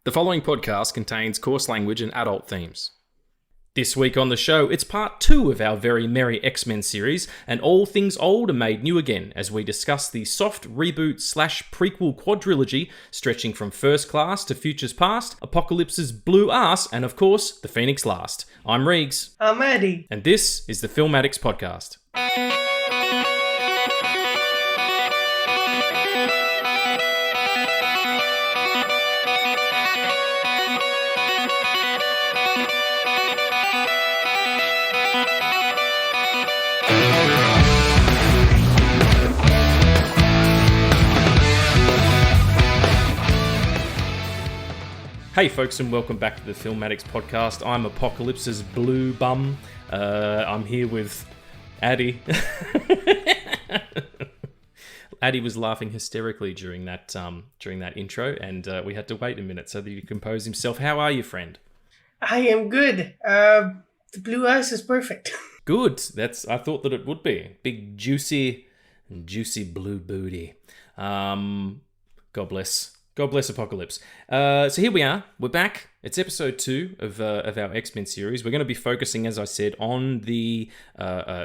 The following podcast contains coarse language and adult themes. This week on the show, it's part 2 of our very merry X-Men series, and all things old are made new again as we discuss the soft reboot-slash-prequel quadrilogy stretching from First Class to Futures Past, Apocalypse's Blue Arse, and of course, The Phoenix Last. I'm Reegs. I'm Eddie. And this is the Film Addicts Podcast. Hey folks, and welcome back to the Film Addicts Podcast. I'm Apocalypse's Blue Bum. I'm here with Addy. Addy was laughing hysterically during that intro, and we had to wait a minute so that he could compose himself. How are you, friend? I am good. The Blue Arse is perfect. Good. I thought that it would be. Big, juicy blue booty. God bless Apocalypse. So here we are. We're back. It's episode 2 of our X-Men series. We're going to be focusing, as I said, on the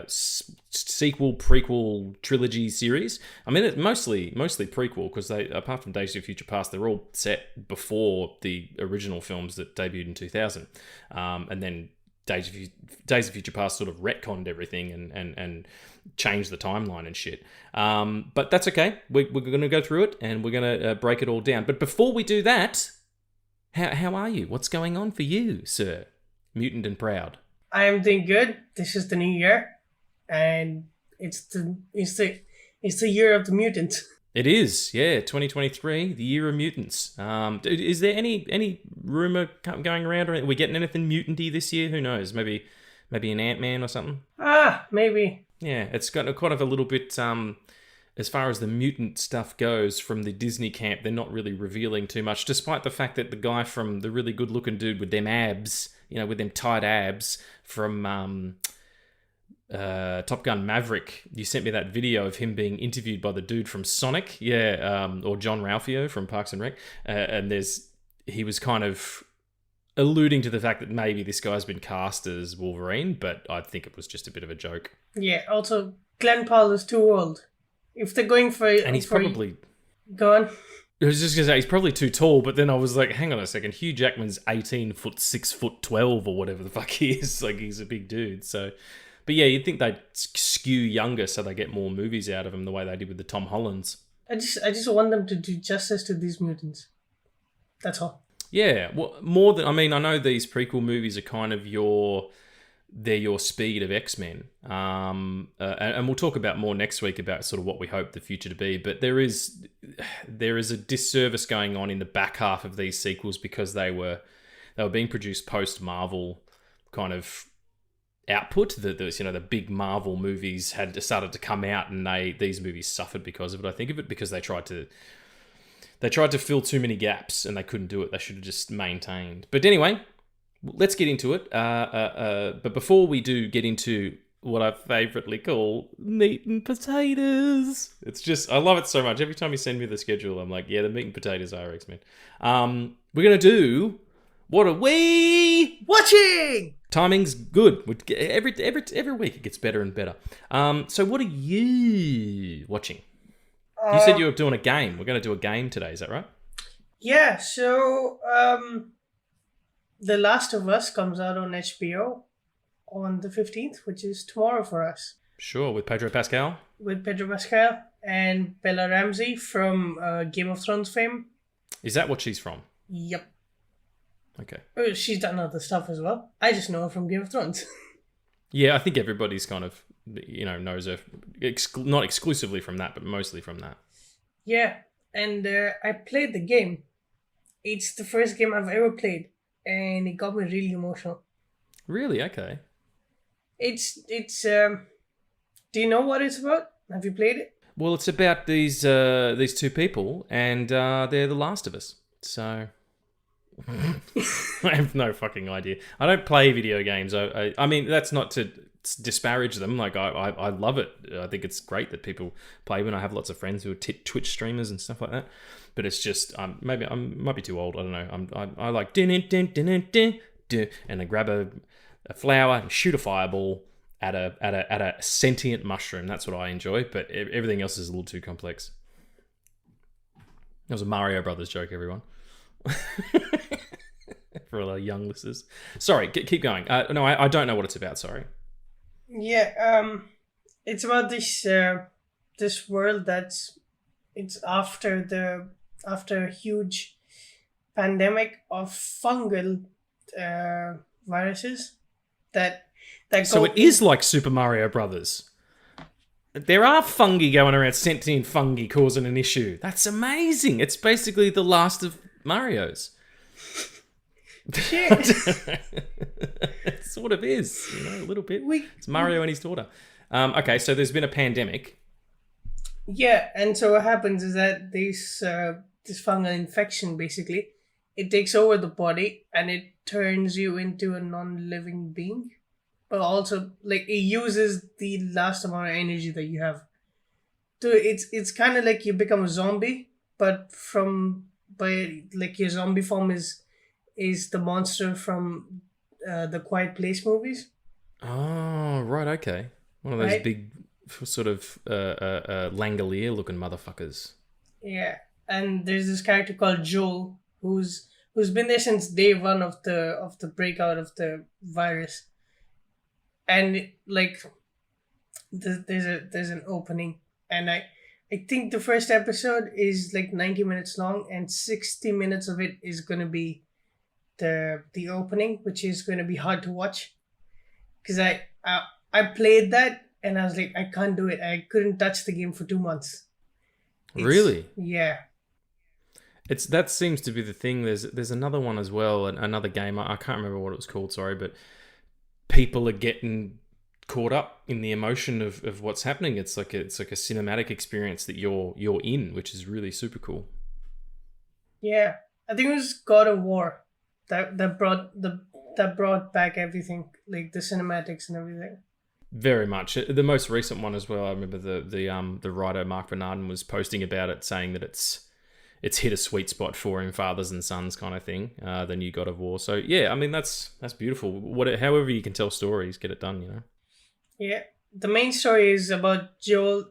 sequel, prequel, trilogy series. I mean, it's mostly prequel because they, apart from Days of Future Past, they're all set before the original films that debuted in 2000. And then Days of Future Past sort of retconned everything and changed the timeline and shit. But that's okay. We're going to go through it and we're going to break it all down. But before we do that, how are you? What's going on for you, sir? Mutant and proud. I am doing good. This is the new year, and it's the year of the mutant. It is, yeah. 2023, the year of mutants. Is there any rumor going around? Are we getting anything mutant-y this year? Who knows? Maybe an Ant-Man or something. Maybe. Yeah, it's got quite a little bit. As far as the mutant stuff goes, from the Disney camp, they're not really revealing too much, despite the fact that the guy from the really good-looking dude with them abs, with them tight abs from Top Gun Maverick, you sent me that video of him being interviewed by the dude from Sonic, or John Ralphio from Parks and Rec, and he was kind of alluding to the fact that maybe this guy's been cast as Wolverine, but I think it was just a bit of a joke. Yeah, also, Glenn Powell is too old. If they're going for... And he's probably... Go on. I was just going to say, he's probably too tall, but then I was like, hang on a second, Hugh Jackman's 18 foot, 6'12" or whatever the fuck he is. Like, he's a big dude, so... But yeah, you'd think they'd skew younger so they get more movies out of him the way they did with the Tom Hollands. I just want them to do justice to these mutants. That's all. Yeah, well, more than... I mean, I know these prequel movies are kind of your speed of X-Men. And we'll talk about more next week about sort of what we hope the future to be. But there is a disservice going on in the back half of these sequels because they were being produced post-Marvel kind of output. The big Marvel movies had started to come out, and these movies suffered because of it. I think of it because they tried to fill too many gaps and they couldn't do it. They should have just maintained. But anyway, let's get into it. But before we do get into what I favouritely call meat and potatoes, I love it so much. Every time you send me the schedule, I'm like, yeah, the meat and potatoes are X-Men. We're going to do, what are we watching? Timing's good. Every week it gets better and better. So what are you watching? You said you were doing a game. We're going to do a game today, is that right? Yeah, so The Last of Us comes out on HBO on the 15th, which is tomorrow for us. Sure, with Pedro Pascal? With Pedro Pascal and Bella Ramsey from Game of Thrones fame. Is that what she's from? Yep. Okay. She's done other stuff as well. I just know her from Game of Thrones. Yeah, I think everybody's kind of, knows her, not exclusively from that, but mostly from that. Yeah, and I played the game. It's the first game I've ever played, and it got me really emotional. Really? Okay. It's do you know what it's about? Have you played it? Well, it's about these two people, and they're the Last of Us. So, I have no fucking idea. I don't play video games. I mean, that's not to disparage them. Like, I love it. I think it's great that people play them. I have lots of friends who are Twitch streamers and stuff like that. But it's just, maybe I might be too old. I don't know. I like din and I grab a flower and shoot a fireball at a sentient mushroom. That's what I enjoy. But everything else is a little too complex. That was a Mario Brothers joke, everyone. For all our young listeners. Sorry, keep going. No, I don't know what it's about. Sorry. Yeah, it's about this world it's after a huge pandemic of fungal viruses that So it is like Super Mario Brothers. There are fungi going around, sentient fungi causing an issue. That's amazing. It's basically the last of Mario's. Shit. It sort of is, a little bit. It's Mario and his daughter. Okay, so there's been a pandemic. Yeah, and so what happens is that this fungal infection, basically, it takes over the body and it turns you into a non-living being. But also, like, it uses the last amount of energy that you have. So it's kind of like you become a zombie, but your zombie form is the monster from the Quiet Place movies. Oh, right, okay. One of those big sort of Langolier-looking motherfuckers. Yeah, and there's this character called Joel who's been there since day one of the breakout of the virus, and like there's an opening, and I think the first episode is like 90 minutes long, and 60 minutes of it is going to be the opening, which is going to be hard to watch because I played that and I was like, I can't do it. I couldn't touch the game for 2 months. Really? Yeah. That seems to be the thing. There's another one as well, another game. I can't remember what it was called. Sorry, but people are getting caught up in the emotion of what's happening. It's like a cinematic experience that you're in, which is really super cool. Yeah, I think it was God of War that brought back everything, like the cinematics and everything. Very much. The most recent one as well. I remember the writer Mark Bernardin was posting about it, saying that it's hit a sweet spot for him, fathers and sons kind of thing. The new God of War. So yeah, I mean that's beautiful. However you can tell stories, get it done. Yeah, the main story is about Joel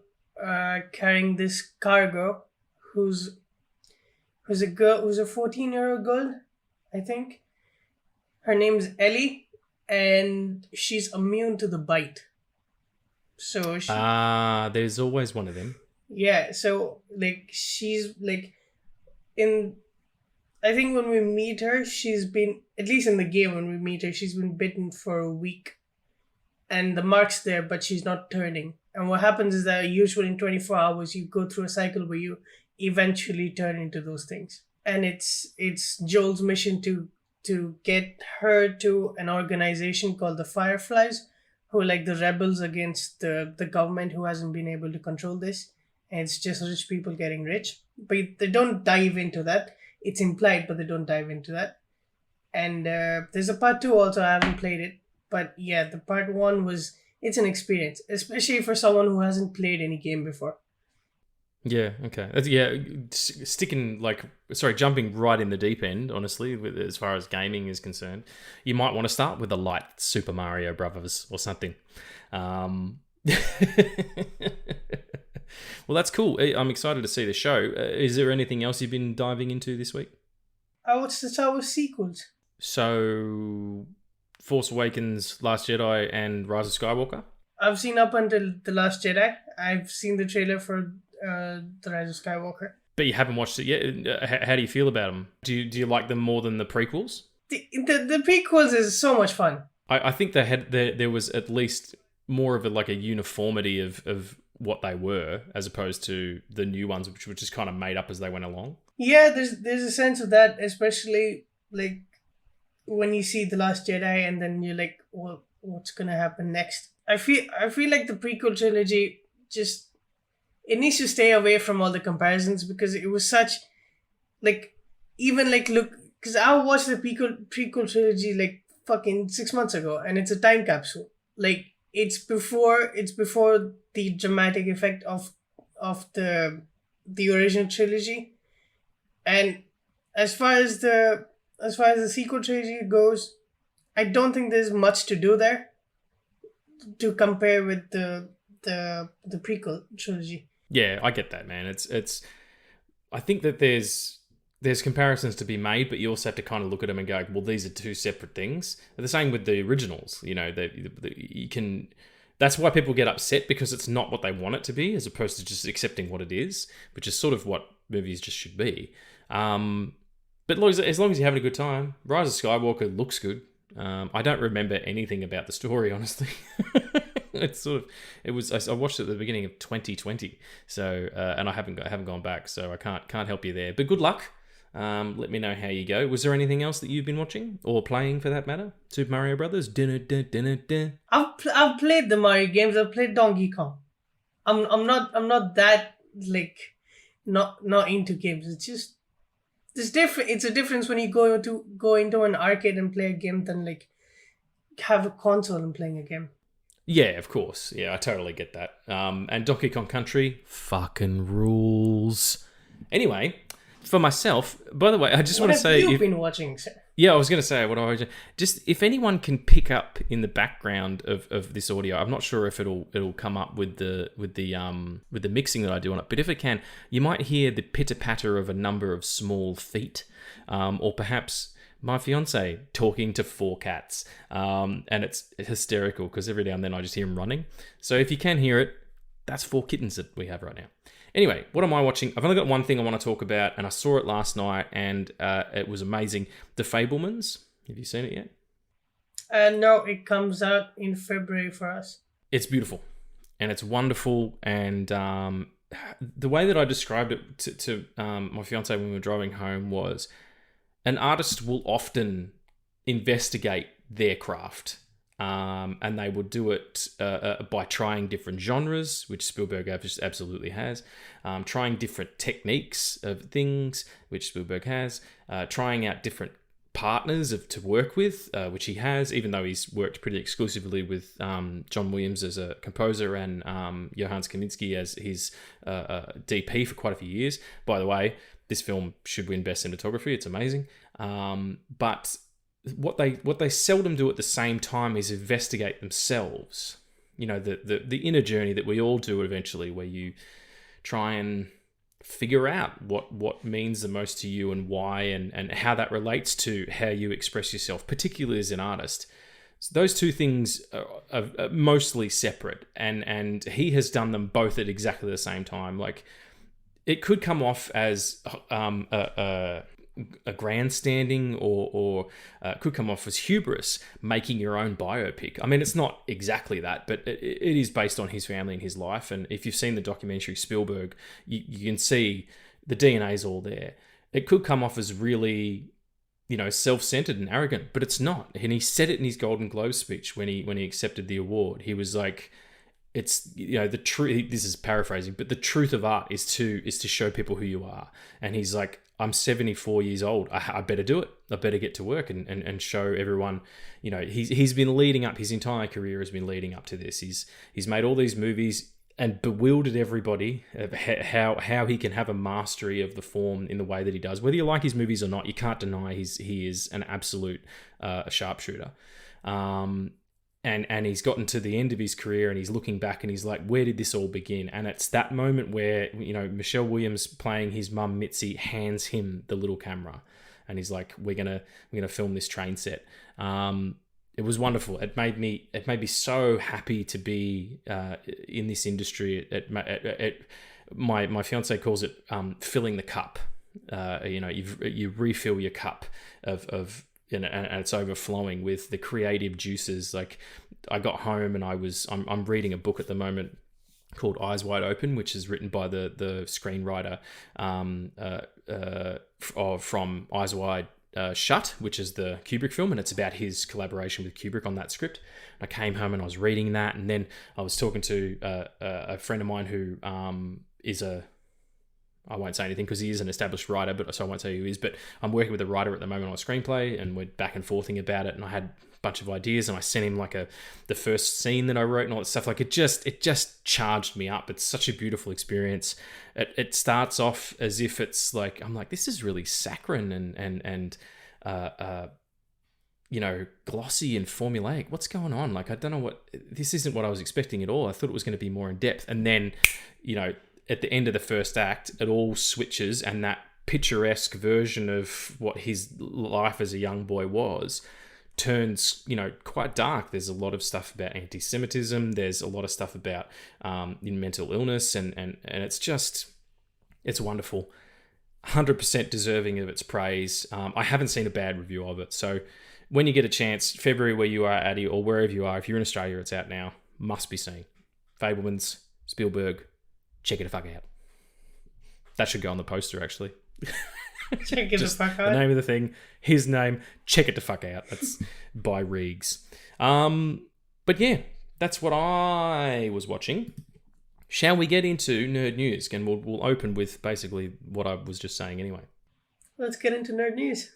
carrying this cargo, who's a 14-year-old girl, I think. Her name's Ellie, and she's immune to the bite. So there's always one of them. Yeah, so like she's like I think when we meet her, she's been, at least in the game when we meet her, she's been bitten for a week. And the mark's there, but she's not turning. And what happens is that usually in 24 hours, you go through a cycle where you eventually turn into those things. And it's Joel's mission to get her to an organization called the Fireflies, who are like the rebels against the government who hasn't been able to control this. And it's just rich people getting rich. But they don't dive into that. It's implied, but they don't dive into that. And there's a part 2 also. I haven't played it. But yeah, the part 1 it's an experience, especially for someone who hasn't played any game before. Yeah, okay. Yeah, jumping right in the deep end, honestly, as far as gaming is concerned, you might want to start with a light Super Mario Brothers or something. Well, that's cool. I'm excited to see the show. Is there anything else you've been diving into this week? I watched the Star Wars sequels. So, Force Awakens, Last Jedi, and Rise of Skywalker? I've seen up until The Last Jedi. I've seen the trailer for The Rise of Skywalker. But you haven't watched it yet? How do you feel about them? Do you like them more than the prequels? The prequels is so much fun. I think there was at least more of a uniformity of what they were, as opposed to the new ones, which were just kind of made up as they went along. Yeah, there's a sense of that, especially like when you see The Last Jedi and then you're like, well, what's gonna happen next? I feel like the prequel trilogy it needs to stay away from all the comparisons, because it was such look because I watched the prequel trilogy like fucking 6 months ago, and it's a time capsule. Like it's before the dramatic effect of the original trilogy, and as far as the sequel trilogy goes, I don't think there's much to do there to compare with the prequel trilogy. Yeah, I get that, man. It's. I think that there's comparisons to be made, but you also have to kind of look at them and go, well, these are two separate things. The same with the originals. You know, you can. That's why people get upset, because it's not what they want it to be, as opposed to just accepting what it is, which is sort of what movies just should be. But as long as you're having a good time, Rise of Skywalker looks good. I don't remember anything about the story, honestly. I watched it at the beginning of 2020, so and I haven't gone back, so I can't help you there. But good luck. Let me know how you go. Was there anything else that you've been watching or playing, for that matter? Super Mario Brothers. I've played the Mario games. I've played Donkey Kong. I'm not that like not into games. It's just it's different. It's a difference when you go into an arcade and play a game than like have a console and playing a game. Yeah, of course. Yeah, I totally get that. And Donkey Kong Country fucking rules. Anyway, for myself, by the way, I just want to say... What have you been watching, sir? Yeah, I was going to say, just if anyone can pick up in the background of this audio, I'm not sure if it'll come up with the mixing that I do on it, but if it can, you might hear the pitter-patter of a number of small feet, or perhaps my fiance talking to 4 cats, and it's hysterical because every now and then I just hear him running. So if you can hear it, that's 4 kittens that we have right now. Anyway, what am I watching? I've only got one thing I want to talk about, and I saw it last night, and it was amazing. The Fabelmans. Have you seen it yet? No, it comes out in February for us. It's beautiful, and it's wonderful, and the way that I described it to my fiance when we were driving home was, an artist will often investigate their craft. And they would do it by trying different genres, which Spielberg absolutely has, trying different techniques of things, which Spielberg has, trying out different partners to work with, which he has, even though he's worked pretty exclusively with John Williams as a composer and Johannes Kaminski as his DP for quite a few years. By the way, this film should win Best Cinematography. It's amazing. But what they seldom do at the same time is investigate themselves. You know, the inner journey that we all do eventually, where you try and figure out what means the most to you and why, and how that relates to how you express yourself, particularly as an artist. So those two things are mostly separate, and he has done them both at exactly the same time. Like, it could come off as a grandstanding, or could come off as hubris, making your own biopic. I mean, it's not exactly that, but it is based on his family and his life. And if you've seen the documentary Spielberg, you can see the DNA is all there. It could come off as really, self-centered and arrogant, but it's not. And he said it in his Golden Globe speech when he accepted the award. He was like, it's, the truth, this is paraphrasing, but the truth of art is to show people who you are. And he's like, I'm 74 years old. I better do it. I better get to work and show everyone. He's been leading up. His entire career has been leading up to this. He's made all these movies and bewildered everybody of how he can have a mastery of the form in the way that he does. Whether you like his movies or not, you can't deny he is an absolute sharpshooter. And he's gotten to the end of his career and he's looking back and he's like, where did this all begin? And it's that moment where, Michelle Williams playing his mum Mitzi hands him the little camera and he's like, we're gonna film this train set. It was wonderful. It made me so happy to be in this industry. My fiance calls it filling the cup. You refill your cup of and it's overflowing with the creative juices. Like, I got home and I'm reading a book at the moment called Eyes Wide Open, which is written by the screenwriter from Eyes Wide Shut, which is the Kubrick film, and it's about his collaboration with Kubrick on that script. I came home and I was reading that, and then I was talking to a friend of mine who is I won't say anything because he is an established writer, but so I won't say who he is. But I'm working with a writer at the moment on a screenplay, and we're back and forthing about it. And I had a bunch of ideas, and I sent him like the first scene that I wrote and all that stuff. Like it just charged me up. It's such a beautiful experience. It starts off as if it's like, I'm like, this is really saccharine and glossy and formulaic. What's going on? Like, I don't know this isn't what I was expecting at all. I thought it was going to be more in depth. And then, at the end of the first act, it all switches, and that picturesque version of what his life as a young boy was turns, quite dark. There's a lot of stuff about anti-Semitism. There's a lot of stuff about mental illness, and it's wonderful. 100% deserving of its praise. I haven't seen a bad review of it. So when you get a chance, February where you are, Addy, or wherever you are, if you're in Australia, it's out now. Must be seen. Fabelmans, Spielberg, check it the fuck out. That should go on the poster, actually. Check it the fuck out. The name of the thing, his name, check it the fuck out. That's by Reegs. But yeah, that's what I was watching. Shall we get into nerd news? And we'll open with basically what I was just saying anyway. Let's get into nerd news.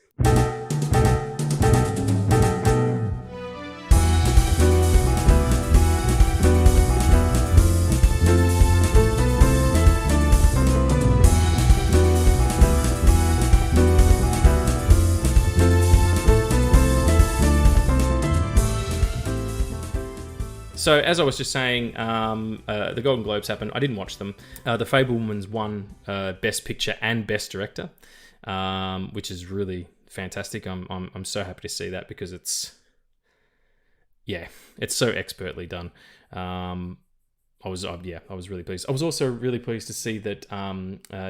So, as I was just saying, the Golden Globes happened. I didn't watch them. The Fabelmans won Best Picture and Best Director, which is really fantastic. I'm so happy to see that because it's so expertly done. I was really pleased. I was also really pleased to see that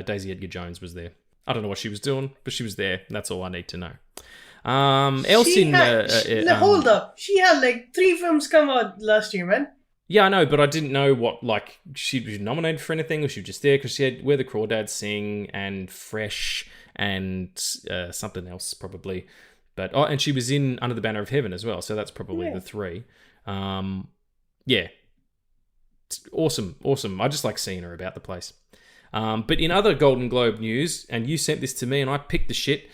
Daisy Edgar Jones was there. I don't know what she was doing, but she was there. That's all I need to know. Hold up. She had like 3 films come out last year, man. Yeah, I know, but I didn't know what, like, she was nominated for anything, or she was just there because she had Where the Crawdads Sing and Fresh and something else probably. But and she was in Under the Banner of Heaven as well, so that's probably the 3. It's awesome. I just like seeing her about the place. But in other Golden Globe news, and you sent this to me and I picked the shit,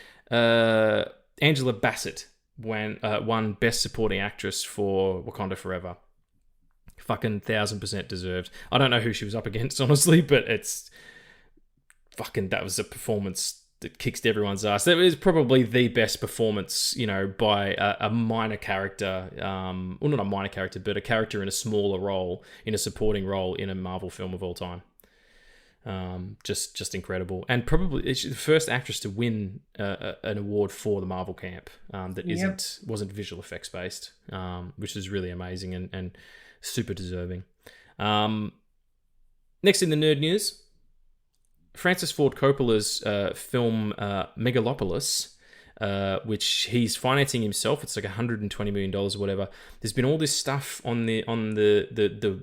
Angela Bassett won Best Supporting Actress for Wakanda Forever. Fucking 1000% deserved. I don't know who she was up against, honestly, but that was a performance that kicked everyone's ass. That was probably the best performance, by a minor character, well, not a minor character, but a character in a smaller role, in a supporting role in a Marvel film of all time. Just incredible, and probably she's the first actress to win an award for the Marvel camp that wasn't visual effects based, which is really amazing and super deserving. Next in the nerd news, Francis Ford Coppola's film Megalopolis, which he's financing himself. It's like $120 million or whatever. There's been all this stuff on the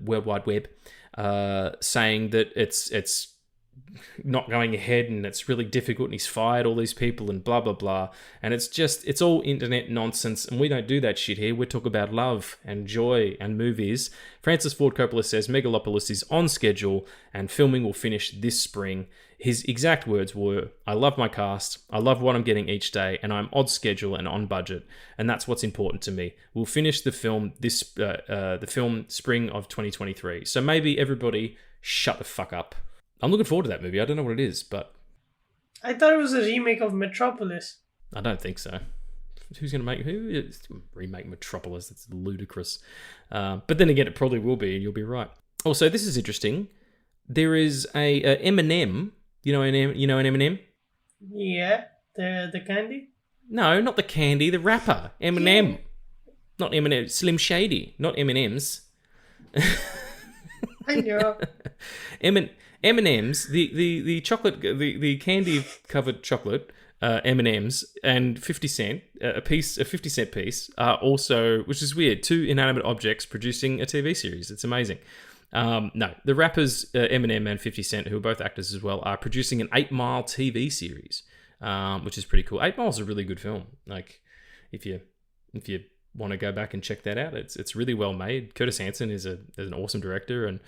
World Wide Web saying that it's not going ahead and it's really difficult and he's fired all these people and blah blah blah, and it's all internet nonsense, and we don't do that shit here. We talk about love and joy and movies. Francis Ford Coppola says Megalopolis is on schedule and filming will finish this spring. His exact words were, "I love my cast, I love what I'm getting each day, and I'm on schedule and on budget, and that's what's important to me. We'll finish the film the film spring of 2023. So maybe everybody shut the fuck up." I'm looking forward to that movie. I don't know what it is, but I thought it was a remake of Metropolis. I don't think so. Remake Metropolis? That's ludicrous. But then again, it probably will be, and you'll be right. Also, this is interesting. There is a Eminem. You know an Eminem? Yeah, the candy. No, not the candy. The rapper Eminem. Yeah. Not Eminem. Slim Shady. Not M&M's. I know. M&M's, the chocolate, the candy covered chocolate, M&M's, and 50 cent a 50 cent piece are also, which is weird, 2 inanimate objects producing a TV series. It's amazing. No, the rappers Eminem and 50 Cent, who are both actors as well, are producing an 8 Mile TV series, which is pretty cool. 8 Mile is a really good film. Like, if you want to go back and check that out, it's really well made. Curtis Hanson is an awesome director, and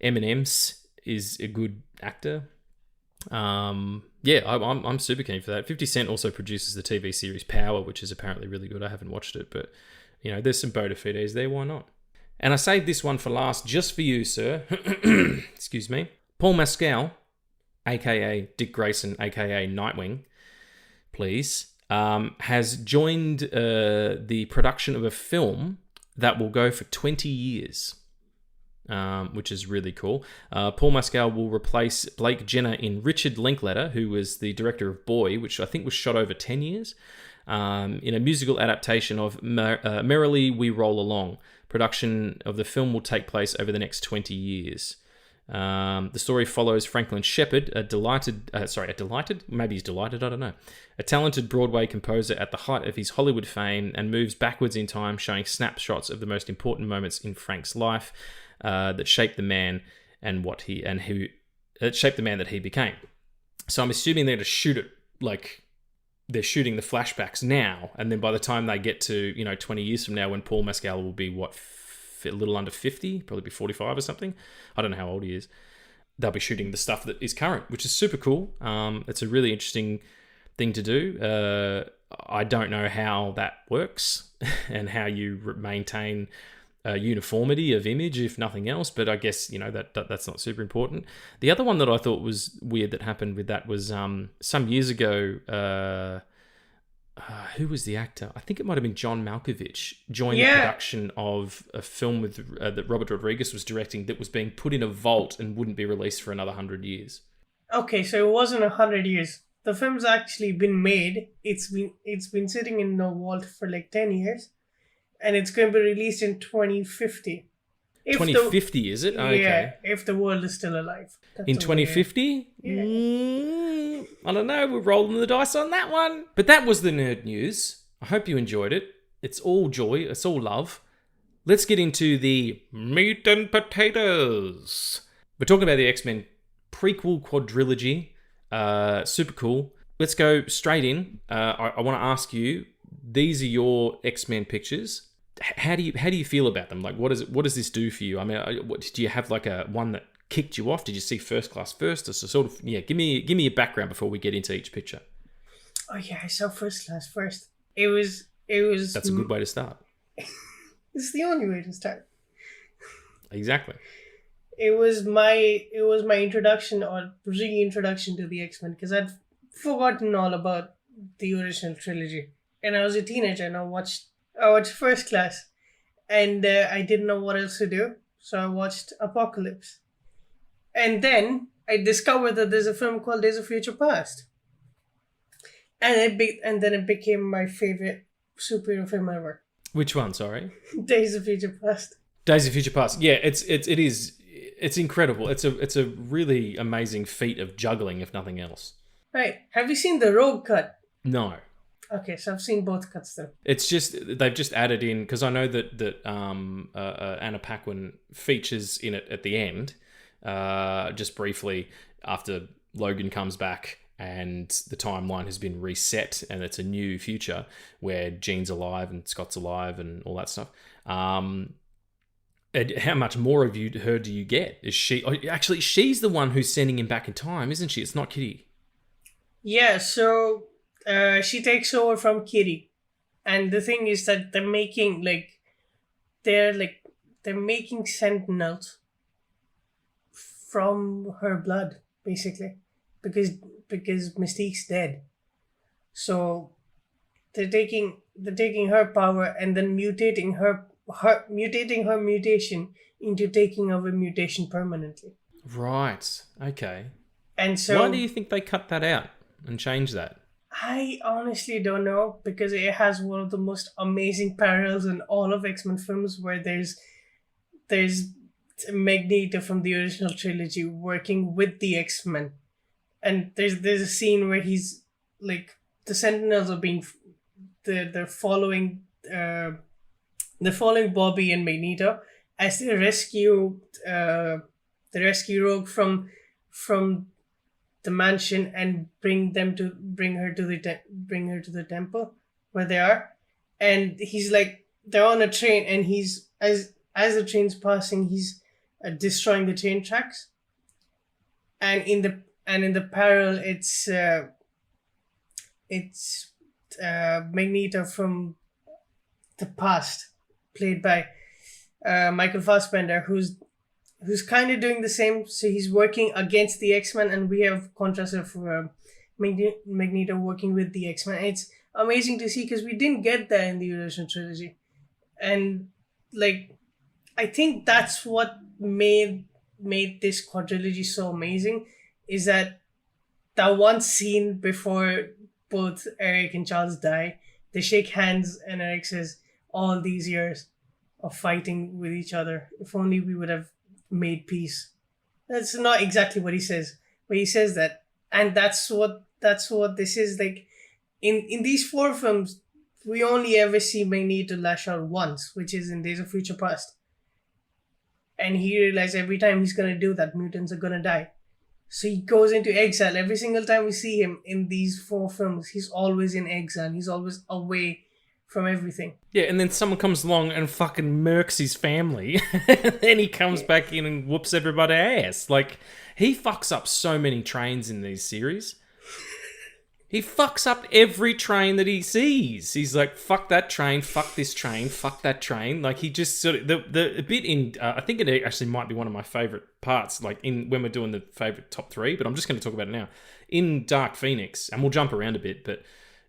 Eminem's is a good actor. I'm super keen for that. 50 Cent also produces the TV series Power, which is apparently really good. I haven't watched it, but there's some bona fides there. Why not? And I saved this one for last just for you, sir. Excuse me. Paul Mescal, aka Dick Grayson, aka Nightwing, please, has joined the production of a film that will go for 20 years. Which is really cool. Paul Mescal will replace Blake Jenner in Richard Linklater, who was the director of Boy, which I think was shot over 10 years, in a musical adaptation of Merrily We Roll Along. Production of the film will take place over the next 20 years. The story follows Franklin Shepard, a talented, I don't know, a talented Broadway composer at the height of his Hollywood fame, and moves backwards in time, showing snapshots of the most important moments in Frank's life that shaped the man that he became. So I'm assuming they're going to shoot it like they're shooting the flashbacks now, and then by the time they get to 20 years from now, when Paul Mescal will be a little under 50, probably be 45 or something. I don't know how old he is. They'll be shooting the stuff that is current, which is super cool. It's a really interesting thing to do. I don't know how that works and how you maintain uniformity of image, if nothing else, but I guess that's not super important. The other one that I thought was weird that happened with that was some years ago. Who was the actor? I think it might have been John Malkovich joined the production of a film that Robert Rodriguez was directing that was being put in a vault and wouldn't be released for another 100 years. Okay, so it wasn't 100 years. The film's actually been made. It's been sitting in a vault for like 10 years, and it's going to be released in 2050. 2050, is it? Oh, okay. Yeah, if the world is still alive. In 2050? Yeah. I don't know. We're rolling the dice on that one. But that was the nerd news. I hope you enjoyed it. It's all joy. It's all love. Let's get into the meat and potatoes. We're talking about the X-Men prequel quadrilogy. Super cool. Let's go straight in. I want to ask you, these are your X-Men pictures. How do you feel about them? Like, what does this do for you? I mean, do you have like a one that kicked you off? Did you see First Class first? Or sort of, give me a background before we get into each picture. Oh yeah, I saw First Class first. It was. That's a good way to start. It's the only way to start. Exactly. It was my introduction or reintroduction to the X-Men, because I'd forgotten all about the original trilogy, and I was a teenager and I watched First Class, and I didn't know what else to do, so I watched Apocalypse. And then I discovered that there's a film called Days of Future Past. And then it became my favorite superhero film ever. Which one, sorry? Days of Future Past. Days of Future Past. Yeah, it's incredible. It's a really amazing feat of juggling, if nothing else. Right. Have you seen the Rogue cut? No. Okay, so I've seen both cuts though. It's just they've just added in, because I know that Anna Paquin features in it at the end, just briefly after Logan comes back and the timeline has been reset and it's a new future where Jean's alive and Scott's alive and all that stuff. And how much more of her do you get? Is she actually? She's the one who's sending him back in time, isn't she? It's not Kitty. Yeah. So. She takes over from Kitty, and the thing is that they're making Sentinels from her blood, basically, because Mystique's dead. So they're taking her power and then mutating her mutation into taking over mutation permanently. Right. Okay. And so, why do you think they cut that out and changed that? I honestly don't know, because it has one of the most amazing parallels in all of X-Men films, where there's Magneto from the original trilogy working with the X-Men, and there's a scene where he's like, the Sentinels are they're following Bobby and Magneto as they rescue Rogue from the mansion and bring her to the temple where they are, and he's like, they're on a train, and he's as the train's passing, he's destroying the train tracks, and and in the parallel, it's Magneto from the past, played by Michael Fassbender, who's kind of doing the same. So he's working against the X-Men, and we have contrast of Magneto working with the X-Men. It's amazing to see because we didn't get that in the original trilogy, and like I think that's what made this quadrilogy so amazing, is that one scene before both Eric and Charles die, they shake hands and Eric says, all these years of fighting with each other, if only we would have made peace. That's not exactly what he says, but he says that. And that's what this is. Like in these 4 films, we only ever see Magneto lash out once, which is in Days of Future Past. And he realized every time he's going to do that, mutants are going to die. So he goes into exile. Every single time we see him in these 4 films, he's always in exile. He's always away from everything. Yeah, and then someone comes along and fucking murks his family. And then he comes back in and whoops everybody's ass. Like, he fucks up so many trains in these series. He fucks up every train that he sees. He's like, fuck that train, fuck this train, fuck that train. Like, he just sort of... The bit in... I think it actually might be one of my favourite parts, like, in when we're doing the favourite top 3, but I'm just going to talk about it now. In Dark Phoenix, and we'll jump around a bit, but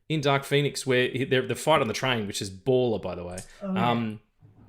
in Dark Phoenix, where the fight on the train, which is baller, by the way,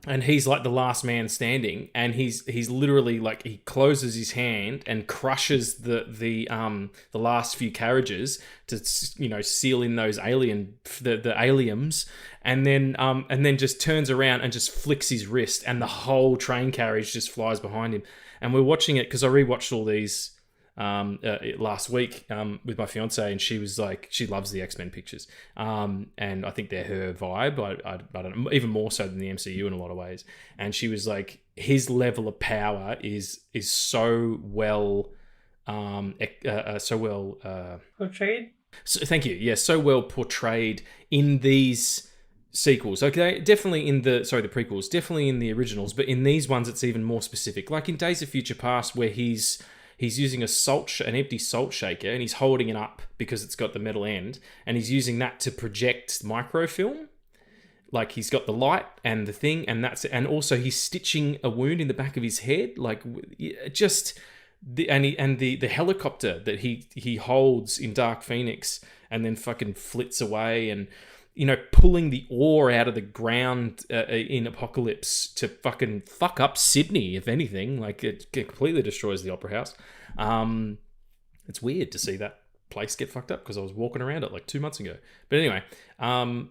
and he's like the last man standing, and he's literally like, he closes his hand and crushes the last few carriages to, you know, seal in those the aliens, and then just turns around and just flicks his wrist, and the whole train carriage just flies behind him. And we're watching it because I rewatched all these last week with my fiance, and she was like, she loves the X-Men pictures, and I think they're her vibe. I don't know, even more so than the MCU in a lot of ways. And she was like, his level of power is so well portrayed. So, thank you. Yeah, so well portrayed in these sequels. Okay, definitely in the prequels, definitely in the originals, but in these ones it's even more specific. Like in Days of Future Past, where he's using an empty salt shaker, and he's holding it up because it's got the metal end, and he's using that to project microfilm. Like, he's got the light and the thing, and also he's stitching a wound in the back of his head. Like, just the helicopter that he holds in Dark Phoenix, and then fucking flits away, and, you know, pulling the ore out of the ground in Apocalypse to fucking fuck up Sydney, if anything. Like, it completely destroys the Opera House. It's weird to see that place get fucked up because I was walking around it like 2 months ago. But anyway,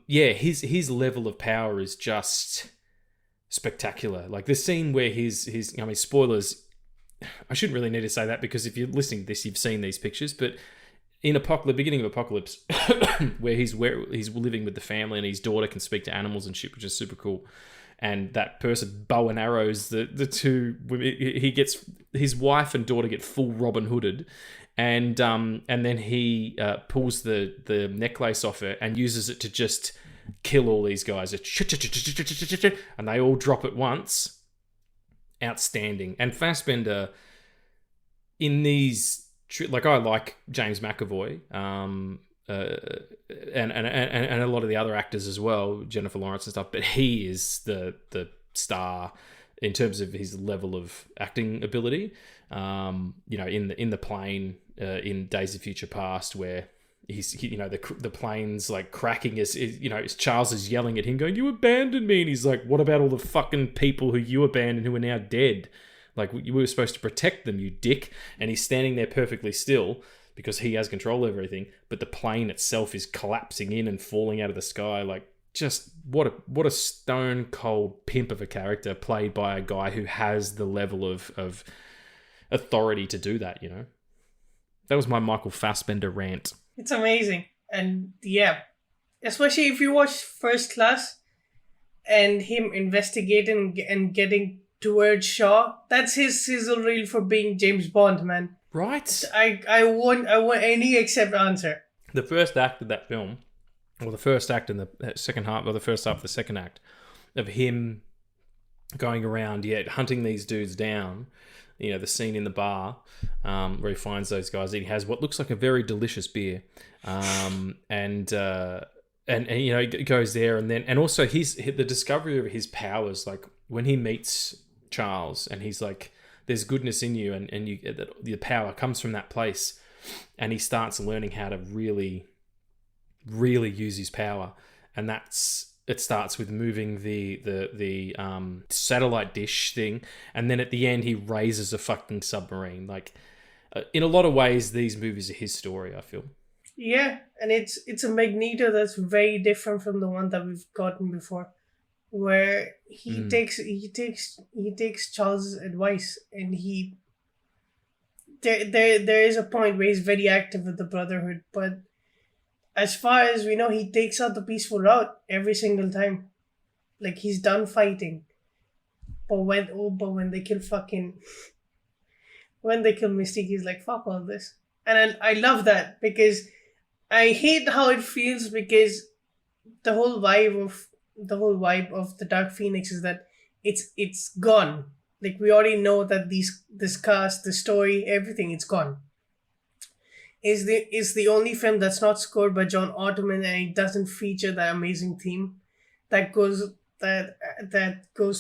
yeah, his level of power is just spectacular. Like, the scene where his I mean, spoilers, I shouldn't really need to say that because if you're listening to this, you've seen these pictures, but in beginning of Apocalypse, where he's living with the family and his daughter can speak to animals and shit, which is super cool. And that person bow and arrows the two women. He gets, his wife and daughter get full Robin Hooded, and then he pulls the necklace off her and uses it to just kill all these guys. And they all drop at once. Outstanding. And Fassbender in these. Like, I like James McAvoy, and a lot of the other actors as well, Jennifer Lawrence and stuff. But he is the star in terms of his level of acting ability. You know, in the plane in Days of Future Past, where you know, the plane's like cracking as you know, Charles is yelling at him, going, "You abandoned me," and he's like, "What about all the fucking people who you abandoned who are now dead? Like, you were supposed to protect them, you dick." And he's standing there perfectly still because he has control over everything, but the plane itself is collapsing in and falling out of the sky. Like, just what a stone cold pimp of a character, played by a guy who has the level of authority to do that, you know? That was my Michael Fassbender rant. It's amazing. And yeah, especially if you watch First Class and him investigating and getting towards Shaw, that's his sizzle reel for being James Bond, man. Right? I want any except answer. The first act of that film, or the first act in the second half, or the first half of the second act, of him going around, hunting these dudes down. You know, the scene in the bar where he finds those guys. He has what looks like a very delicious beer, and you know, he goes there, and also the discovery of his powers. Like when he meets Charles, and he's like, "There's goodness in you," and the power comes from that place, and he starts learning how to really, really use his power, and it starts with moving the satellite dish thing, and then at the end he raises a fucking submarine. Like, in a lot of ways, these movies are his story, I feel. Yeah, and it's a Magneto that's very different from the one that we've gotten before, where he takes Charles's advice, and there is a point where he's very active with the Brotherhood, but as far as we know, he takes out the peaceful route every single time. Like, he's done fighting, but when they kill Mystique, he's like, fuck all this. And I love that, because I hate how it feels, because the whole vibe of the Dark Phoenix is that it's gone. Like, we already know that this cast, the story, everything, it's gone. Is the only film that's not scored by John Ottoman, and it doesn't feature that amazing theme that goes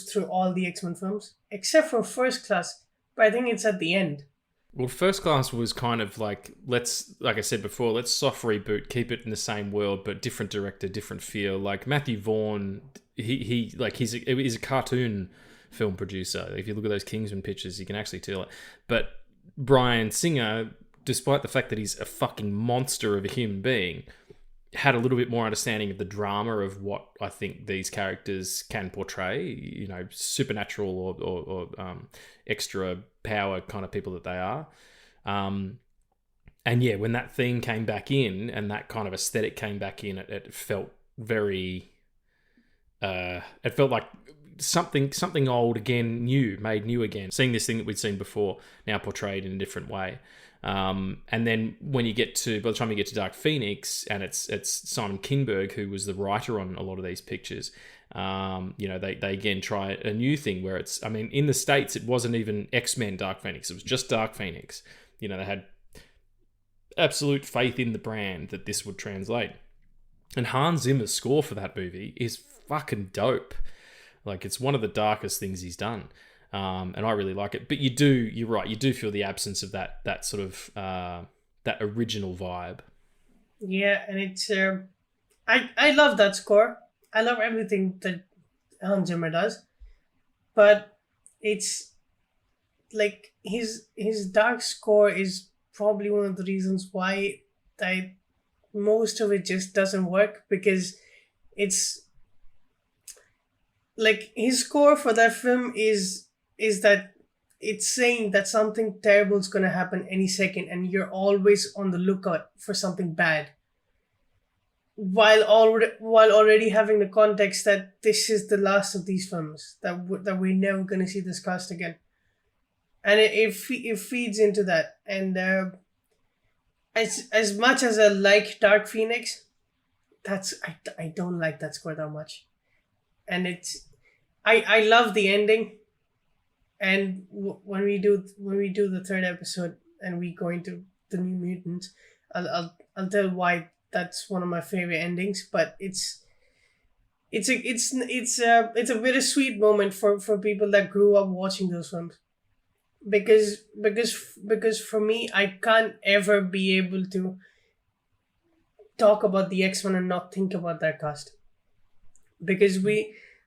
through all the X-Men films, except for First Class, but I think it's at the end. Well, First Class was kind of like, like I said before, let's soft reboot, keep it in the same world, but different director, different feel. Like Matthew Vaughn, he's a cartoon film producer. If you look at those Kingsman pictures, you can actually tell it. But Bryan Singer, despite the fact that he's a fucking monster of a human being, had a little bit more understanding of the drama of what I think these characters can portray, you know, supernatural or extra power kind of people that they are. And yeah, when that theme came back in and that kind of aesthetic came back in, it felt very... it felt like something old again, made new again. Seeing this thing that we'd seen before, now portrayed in a different way. And then by the time you get to Dark Phoenix, and it's Simon Kinberg who was the writer on a lot of these pictures, you know, they again try a new thing where in the States it wasn't even X-Men Dark Phoenix, it was just Dark Phoenix. You know, they had absolute faith in the brand that this would translate. And Hans Zimmer's score for that movie is fucking dope. Like, it's one of the darkest things he's done. And I really like it. But you're right, you do feel the absence of that sort of, that original vibe. Yeah, and it's, I love that score. I love everything that Hans Zimmer does. But it's, like, his dark score is probably one of the reasons why most of it just doesn't work, because it's, like, his score for that film is that it's saying that something terrible is going to happen any second, and you're always on the lookout for something bad, while already having the context that this is the last of these films, that we're never going to see this cast again, and it feeds into that. And as much as I like Dark Phoenix, I don't like that score that much, and I love the ending. And when we do the third episode and we go into the New Mutants, I'll tell why that's one of my favorite endings. But it's a bittersweet moment for people that grew up watching those films, because for me, I can't ever be able to talk about the X-Men and not think about that cast, because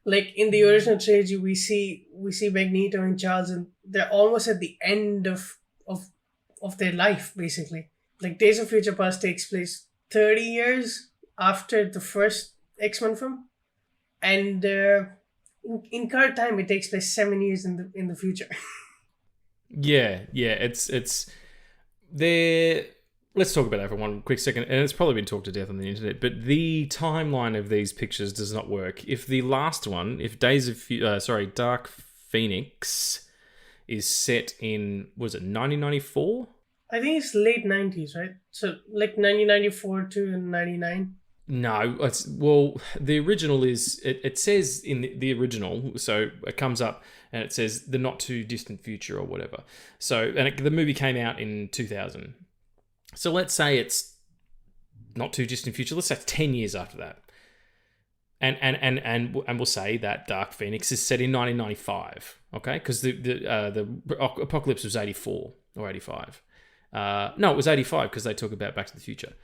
like in the original trilogy, we see Magneto and Charles, and they're almost at the end of their life, basically. Like, Days of Future Past takes place 30 years after the first X-Men film, and in current time it takes place 7 years in the future. Yeah, it's there. Let's talk about that for one quick second, and it's probably been talked to death on the internet, but the timeline of these pictures does not work. If the last one, Dark Phoenix is set in, was it 1994? I think it's late 90s, right? So like 1994 to 99. No, the original is, it says in the original, so it comes up and it says the not too distant future or whatever. So, the movie came out in 2000. So let's say it's not too distant future. Let's say it's 10 years after that. And we'll say that Dark Phoenix is set in 1995, okay? Because the Apocalypse was 84 or 85. No, it was 85 because they talk about Back to the Future.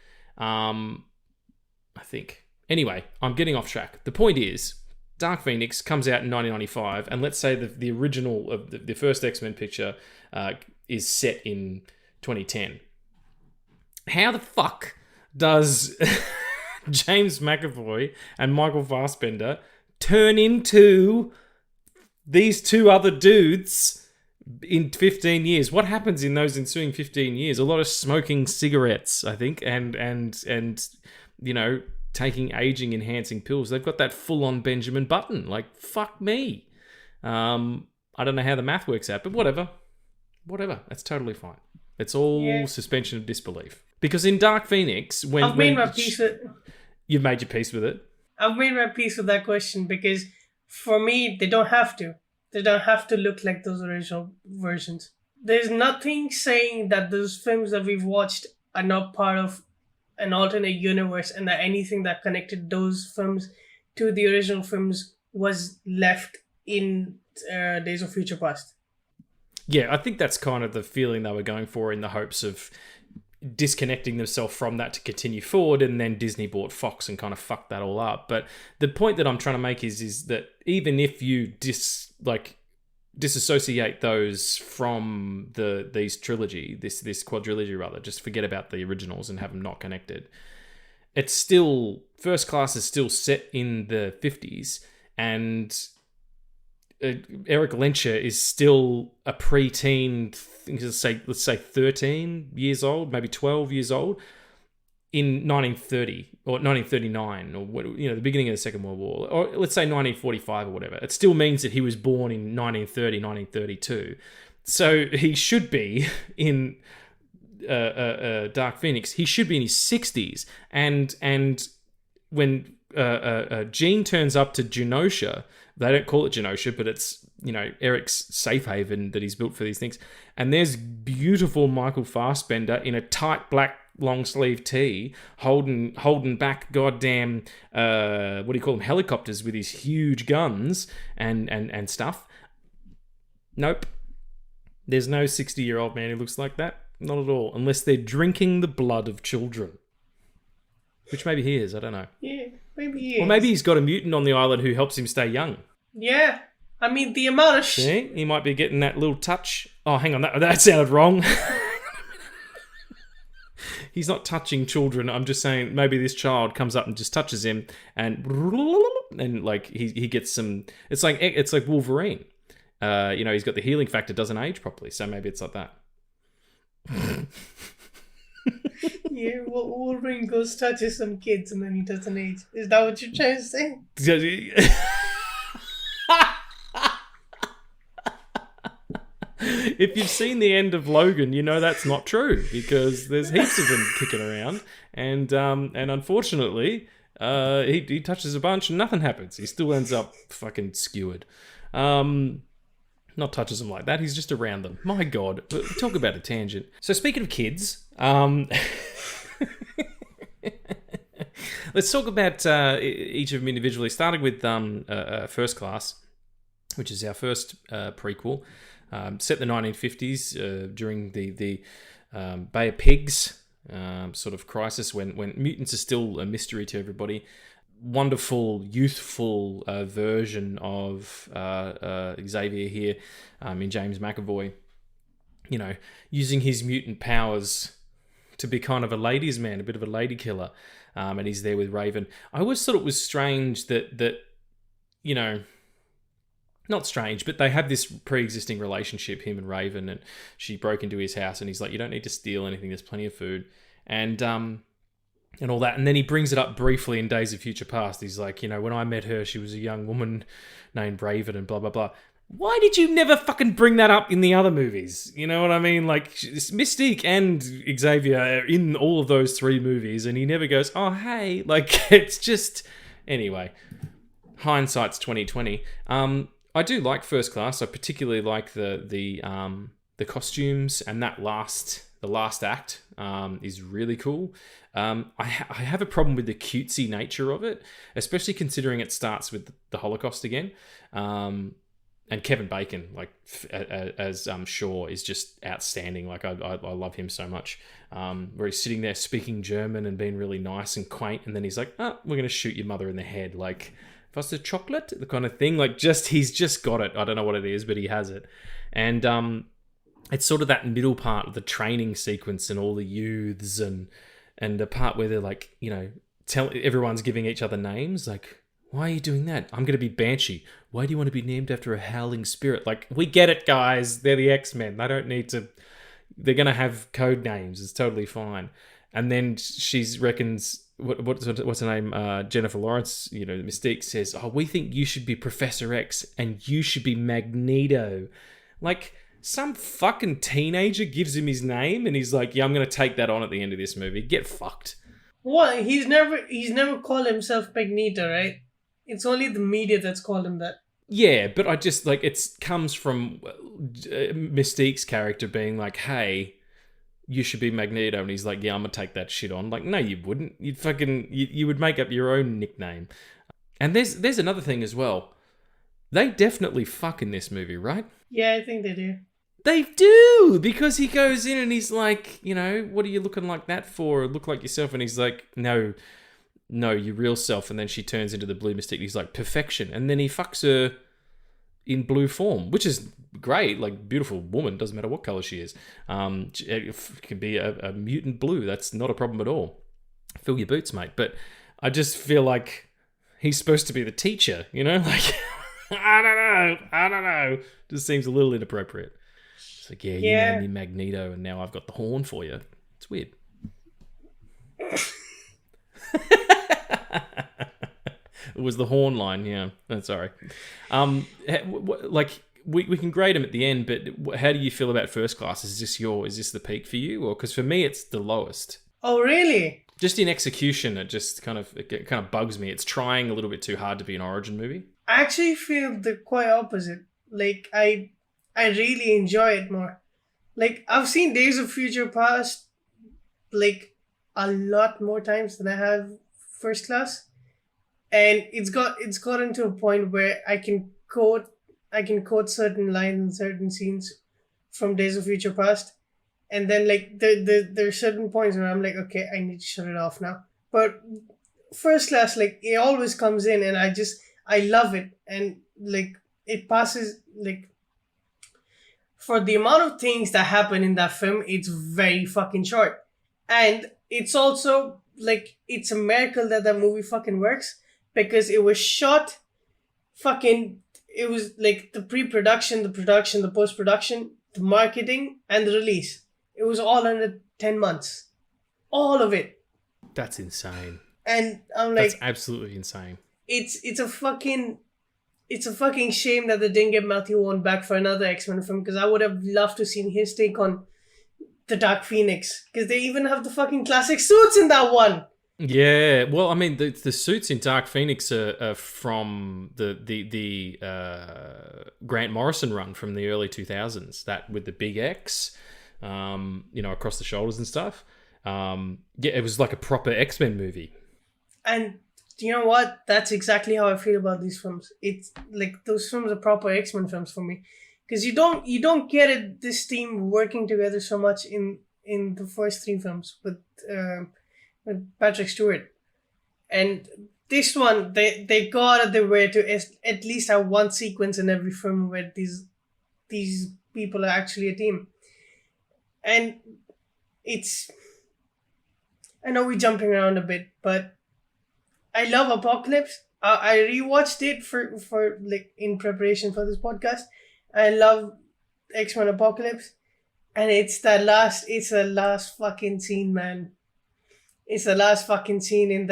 I think. Anyway, I'm getting off track. The point is, Dark Phoenix comes out in 1995, and let's say the original of the first X-Men picture is set in 2010. How the fuck does James McAvoy and Michael Fassbender turn into these two other dudes in 15 years? What happens in those ensuing 15 years? A lot of smoking cigarettes, I think, and you know, taking aging enhancing pills. They've got that full on Benjamin Button. Like, fuck me. I don't know how the math works out, but whatever. That's totally fine. It's all suspension of disbelief. Because in Dark Phoenix, I've made my peace with... You've made your peace with it? I've made my peace with that question because for me, they don't have to. They don't have to look like those original versions. There's nothing saying that those films that we've watched are not part of an alternate universe and that anything that connected those films to the original films was left in Days of Future Past. Yeah, I think that's kind of the feeling they were going for, in the hopes of disconnecting themselves from that to continue forward, and then Disney bought Fox and kind of fucked that all up. But the point that I'm trying to make is that even if you disassociate those from this trilogy, this quadrilogy rather, just forget about the originals and have them not connected, it's still, First Class is still set in the 50s, and Eric Lencher is still a preteen, let's say 13 years old, maybe 12 years old, in 1930 or 1939, or the beginning of the Second World War, or let's say 1945 or whatever. It still means that he was born in 1930, 1932. So he should be in Dark Phoenix. He should be in his 60s, and when Jean turns up to Genosha. They don't call it Genosha, but it's, Eric's safe haven that he's built for these things. And there's beautiful Michael Fassbender in a tight black long sleeve tee, holding back goddamn what do you call them, helicopters with his huge guns and stuff. Nope. There's no 60-year-old man who looks like that. Not at all. Unless they're drinking the blood of children. Which maybe he is, I don't know. Yeah, maybe he is. Or maybe he's got a mutant on the island who helps him stay young. Yeah. I mean, the amount of See? He might be getting that little touch. Oh, hang on, that sounded wrong. He's not touching children. I'm just saying maybe this child comes up and just touches him and like he gets some... It's like Wolverine. He's got the healing factor, doesn't age properly, so maybe it's like that. Yeah, Wolverine goes touches some kids and then he doesn't age. Is that what you're trying to say? If you've seen the end of Logan, you know that's not true, because there's heaps of them kicking around, and unfortunately, he touches a bunch and nothing happens. He still ends up fucking skewered. Not touches them like that. He's just around them. My God. Talk about a tangent. So speaking of kids, let's talk about each of them individually, starting with First Class, which is our first prequel, set in the 1950s during the Bay of Pigs sort of crisis when mutants are still a mystery to everybody. Wonderful, youthful version of Xavier here in James McAvoy, using his mutant powers to be kind of a ladies' man, a bit of a lady killer, and he's there with Raven. I always thought it was strange that not strange, but they have this pre-existing relationship, him and Raven, and she broke into his house and he's like, you don't need to steal anything, there's plenty of food. And all that. And then he brings it up briefly in Days of Future Past. He's like, when I met her, she was a young woman named Raven and blah, blah, blah. Why did you never fucking bring that up in the other movies? You know what I mean? Like, Mystique and Xavier are in all of those 3 movies, and he never goes, oh, hey. Like, it's just... Anyway, hindsight's 2020. I do like First Class. I particularly like the costumes, and the last act is really cool. I have a problem with the cutesy nature of it, especially considering it starts with the Holocaust again. And Kevin Bacon, like as Shaw, is just outstanding. Like I love him so much. Where he's sitting there speaking German and being really nice and quaint, and then he's like, "Oh, we're gonna shoot your mother in the head." Like, was the chocolate, the kind of thing. Like, he's just got it. I don't know what it is, but he has it. And it's sort of that middle part of the training sequence and all the youths and the part where they're like, you know, everyone's giving each other names, like. Why are you doing that? I'm going to be Banshee. Why do you want to be named after a howling spirit? Like, we get it, guys. They're the X-Men. They don't need to... They're going to have code names. It's totally fine. And then she reckons... What's her name? Jennifer Lawrence, you know, Mystique says, oh, we think you should be Professor X and you should be Magneto. Like, some fucking teenager gives him his name and he's like, yeah, I'm going to take that on at the end of this movie. Get fucked. What? He's never called himself Magneto, right? It's only the media that's called him that. Yeah, but I just, like, it comes from Mystique's character being like, hey, you should be Magneto. And he's like, yeah, I'm going to take that shit on. Like, no, you wouldn't. You'd fucking, you would make up your own nickname. And there's another thing as well. They definitely fuck in this movie, right? Yeah, I think they do. They do, because he goes in and he's like, you know, what are you looking like that for? Look like yourself. And he's like, no, your real self. And then she turns into the blue Mystique. And he's like, perfection. And then he fucks her in blue form, which is great. Like, beautiful woman. Doesn't matter what color she is. It could be a mutant blue. That's not a problem at all. Fill your boots, mate. But I just feel like he's supposed to be the teacher, you know? Like, I don't know. Just seems a little inappropriate. It's like, you named me Magneto and now I've got the horn for you. It's weird. It was the horn line, yeah. Oh, sorry. Like, we can grade him at the end, but how do you feel about First Class? Is this the peak for you? Or because for me, it's the lowest. Oh, really? Just in execution, it kind of bugs me. It's trying a little bit too hard to be an origin movie. I actually feel the quite opposite. Like, I really enjoy it more. Like, I've seen Days of Future Past, like, a lot more times than I have First Class. And it's gotten to a point where I can quote certain lines and certain scenes from Days of Future Past. And then, like, there are certain points where I'm like, okay, I need to shut it off now. But First Class, like, it always comes in and I love it. And, like, it passes, like, for the amount of things that happen in that film, it's very fucking short. And it's also, like, it's a miracle that movie fucking works. Because it was shot it was like the pre-production, the production, the post-production, the marketing, and the release. It was all under 10 months. All of it. That's insane. And I'm like... That's absolutely insane. It's a fucking shame that they didn't get Matthew Vaughn back for another X-Men film, because I would have loved to seen his take on the Dark Phoenix. Because they even have the fucking classic suits in that one. Yeah, well, I mean, the suits in Dark Phoenix are from the Grant Morrison run from the early 2000s. That with the big X, across the shoulders and stuff. It was like a proper X-Men movie. And you know what? That's exactly how I feel about these films. It's like those films are proper X-Men films for me, because you don't get this team working together so much in the first 3 films with Patrick Stewart. And this one, they got out their way to at least have one sequence in every film where these people are actually a team. And I know we're jumping around a bit, but I love Apocalypse. I rewatched it for like in preparation for this podcast. I love X-Men Apocalypse, and it's the last fucking scene, man. It's the last fucking scene in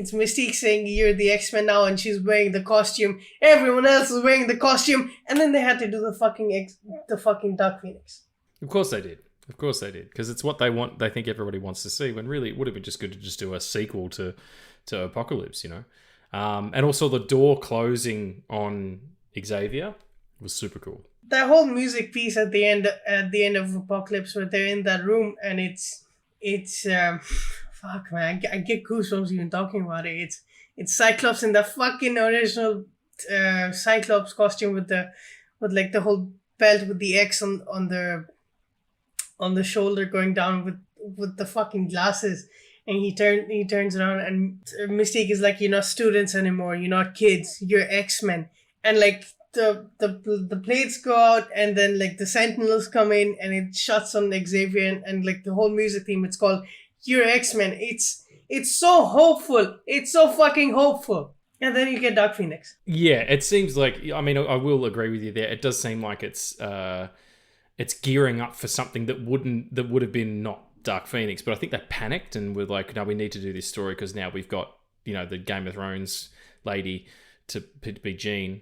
It's Mystique saying you're the X-Men now, and she's wearing the costume. Everyone else is wearing the costume, and then they had to do the fucking Dark Phoenix. Of course they did. Of course they did, because it's what they want. They think everybody wants to see. When really, it would have been just good to just do a sequel to Apocalypse, you know. And also the door closing on Xavier was super cool. That whole music piece at the end of Apocalypse, where they're in that room, and it's fuck man, I get goosebumps even talking about it. It's Cyclops in the fucking original Cyclops costume with like the whole belt with the X on the shoulder going down with the fucking glasses, and he turns around, and Mystique is like, you're not students anymore, you're not kids, you're X-Men, and like the plates go out, and then like the Sentinels come in, and it shuts on Xavier, and like the whole music theme, it's called You're X-Men. It's so hopeful. It's so fucking hopeful. And then you get Dark Phoenix. Yeah, it seems like, I mean, I will agree with you there. It does seem like it's gearing up for something that would have been not Dark Phoenix, but I think they panicked and were like, no, we need to do this story because now we've got, you know, the Game of Thrones lady to be Jean.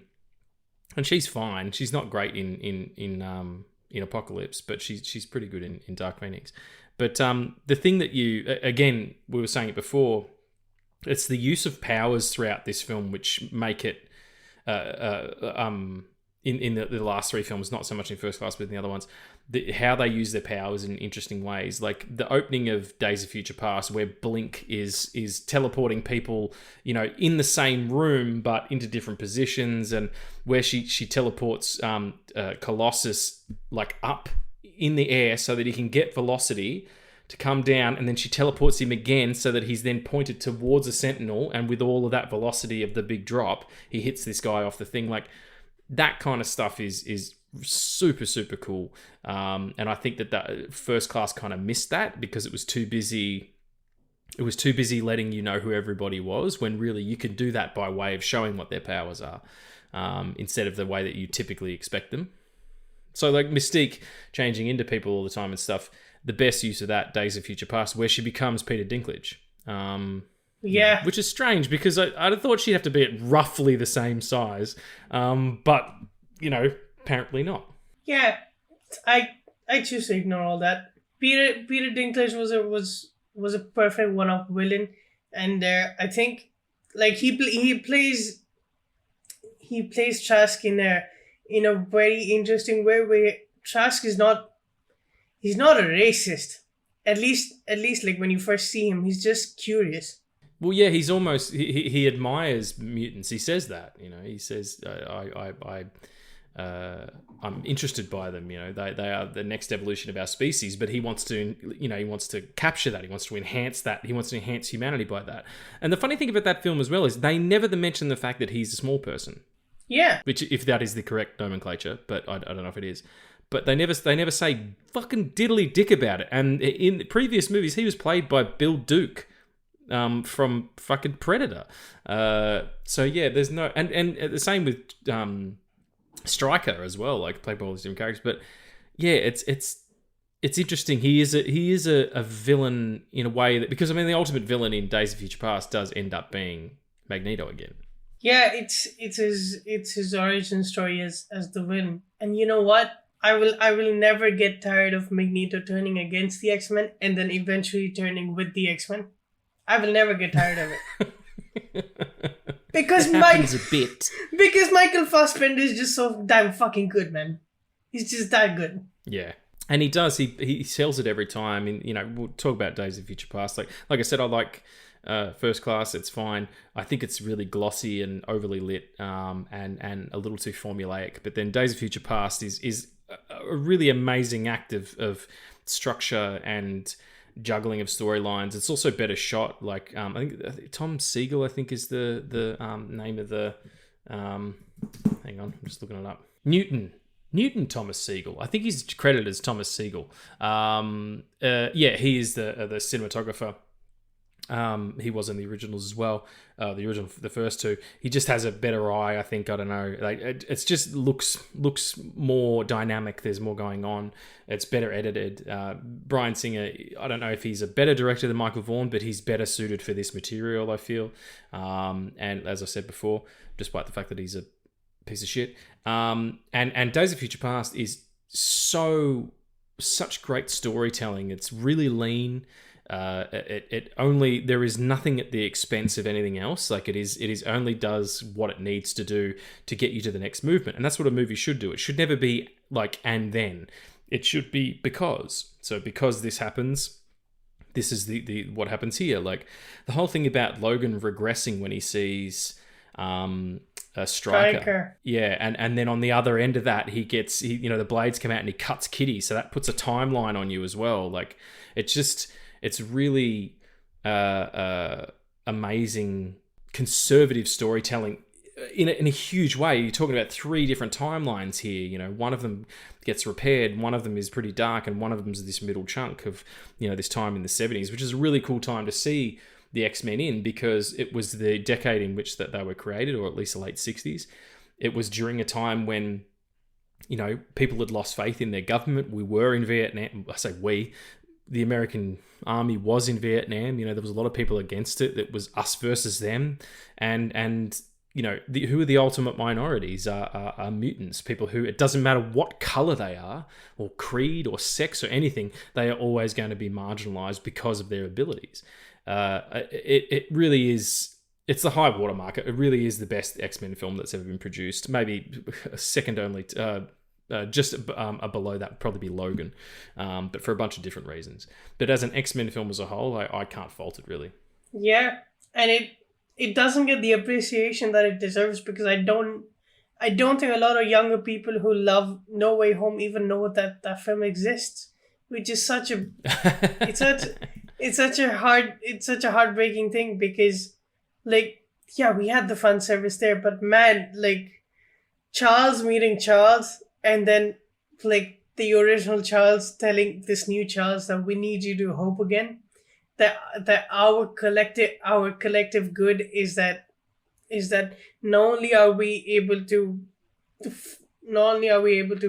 And she's fine. She's not great in Apocalypse, but she's pretty good in Dark Phoenix. But the thing that we were saying it before, it's the use of powers throughout this film which make it, in the last three films, not so much in First Class, but in the other ones, how they use their powers in interesting ways. Like the opening of Days of Future Past, where Blink is teleporting people, you know, in the same room but into different positions, and where she teleports Colossus like up in the air so that he can get velocity to come down, and then she teleports him again so that he's then pointed towards a Sentinel, and with all of that velocity of the big drop, he hits this guy off the thing. Like that kind of stuff is super, super cool. And I think that First Class kind of missed that because it was too busy. It was too busy letting you know who everybody was, when really you can do that by way of showing what their powers are, instead of the way that you typically expect them. So like Mystique changing into people all the time and stuff, the best use of that, Days of Future Past, where she becomes Peter Dinklage. Yeah. Which is strange because I'd have thought she'd have to be at roughly the same size. But, you know, apparently not. Yeah. I choose to ignore all that. Peter Dinklage was a perfect one-off villain, and I think like he plays Trask in a very interesting way, where Trask is not a racist. At least like when you first see him, he's just curious. Well, yeah, he's almost he admires mutants. He says that, you know. He says, I'm interested by them. You know, they are the next evolution of our species. But he wants to, you know, he wants to capture that. He wants to enhance that. He wants to enhance humanity by that. And the funny thing about that film as well is they never mention the fact that he's a small person. Yeah. Which, if that is the correct nomenclature, but I don't know if it is. But they never say fucking diddly dick about it. And in previous movies, he was played by Bill Duke. From fucking Predator. So yeah, there's no, and the same with Stryker as well, like played by all these different characters. But yeah, it's interesting. He is a villain in a way that, because I mean the ultimate villain in Days of Future Past does end up being Magneto again. Yeah, it's his origin story as the villain. And you know what? I will never get tired of Magneto turning against the X-Men and then eventually turning with the X-Men. I will never get tired of it. Because Michael Fassbender is just so damn fucking good, man. He's just that good. Yeah. And he does. He sells it every time. And, you know, we'll talk about Days of Future Past. Like I said, I like First Class. It's fine. I think it's really glossy and overly lit, and a little too formulaic. But then Days of Future Past is a really amazing act of structure and juggling of storylines. It's also better shot. Like I think Tom Siegel, I think, is the name of the hang on, I'm just looking it up. Newton Thomas Siegel. I think he's credited as Thomas Siegel. Yeah, he is the cinematographer. He was in the originals as well. The first two. He just has a better eye, I think. I don't know. Like it's just looks more dynamic. There's more going on. It's better edited. Bryan Singer, I don't know if he's a better director than Michael Vaughan, but he's better suited for this material, I feel. And as I said before, despite the fact that he's a piece of shit. And Days of Future Past is such great storytelling. It's really lean. There is nothing at the expense of anything else. Like it is only does what it needs to do to get you to the next movement. And that's what a movie should do. It should never be like, and then. It should be because. So because this happens, this is the what happens here. Like the whole thing about Logan regressing when he sees a striker. Yeah, and then on the other end of that, the blades come out and he cuts Kitty. So that puts a timeline on you as well. Like it's really amazing conservative storytelling in a huge way. You're talking about 3 different timelines here. One of them gets repaired, one of them is pretty dark, and one of them is this middle chunk of this time in the 70s, which is a really cool time to see the X-Men in, because it was the decade in which that they were created, or at least the late 60s. It was during a time when people had lost faith in their government. We were in Vietnam. I say we. The American army was in Vietnam. There was a lot of people against it. It was us versus them. And who are the ultimate minorities are mutants. People who, it doesn't matter what color they are, or creed, or sex, or anything, they are always going to be marginalized because of their abilities. It really is... It's the high watermark. It really is the best X-Men film that's ever been produced. Maybe second only... just below that would probably be Logan, but for a bunch of different reasons. But as an X-Men film as a whole, I can't fault it, really. Yeah, and it doesn't get the appreciation that it deserves, because I don't think a lot of younger people who love No Way Home even know that film exists, which is such a it's such a heartbreaking thing, because like, yeah, we had the fan service there, but man, like Charles meeting Charles, and then like the original Charles telling this new Charles that we need you to hope again, that our collective good is that not only are we able to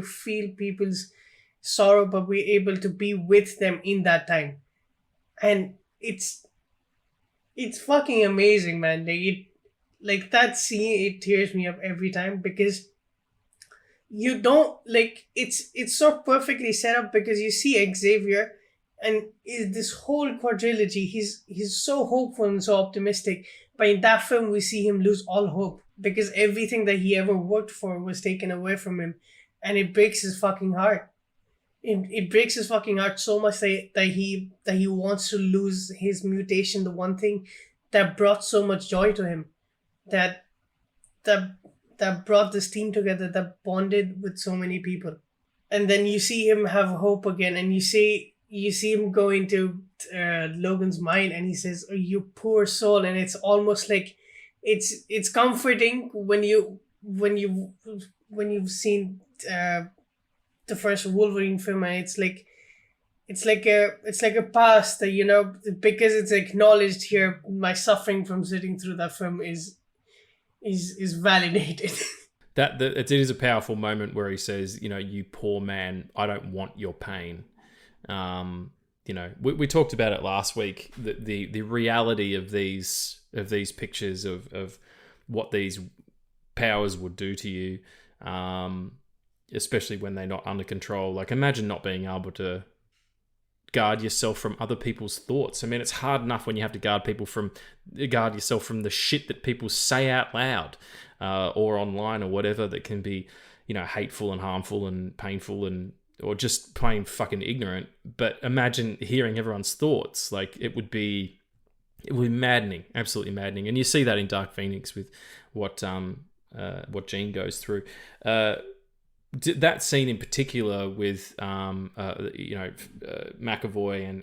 feel people's sorrow, but we're able to be with them in that time. And it's fucking amazing, man. Like that scene, it tears me up every time, because you don't, like, it's so perfectly set up, because you see Xavier and this whole quadrilogy, he's so hopeful and so optimistic, but in that film we see him lose all hope, because everything that he ever worked for was taken away from him, and it breaks his fucking heart. It breaks his fucking heart so much that he wants to lose his mutation, the one thing that brought so much joy to him, that brought this team together, that bonded with so many people. And then you see him have hope again, and you see him go into Logan's mind, and he says, "Oh, you poor soul," and it's almost like it's comforting when you've seen the first Wolverine film, and it's like a past that, because it's acknowledged here, my suffering from sitting through that film is validated. It is a powerful moment where he says, "You poor man, I don't want your pain." We talked about it last week, the reality of these pictures of what these powers would do to you, especially when they're not under control. Like, imagine not being able to guard yourself from other people's thoughts. I mean, it's hard enough when you have to guard yourself from the shit that people say out loud, or online, or whatever, that can be, hateful and harmful and painful, or just plain fucking ignorant. But imagine hearing everyone's thoughts. Like, it would be maddening, absolutely maddening. And you see that in Dark Phoenix with what Jean goes through. That scene in particular with McAvoy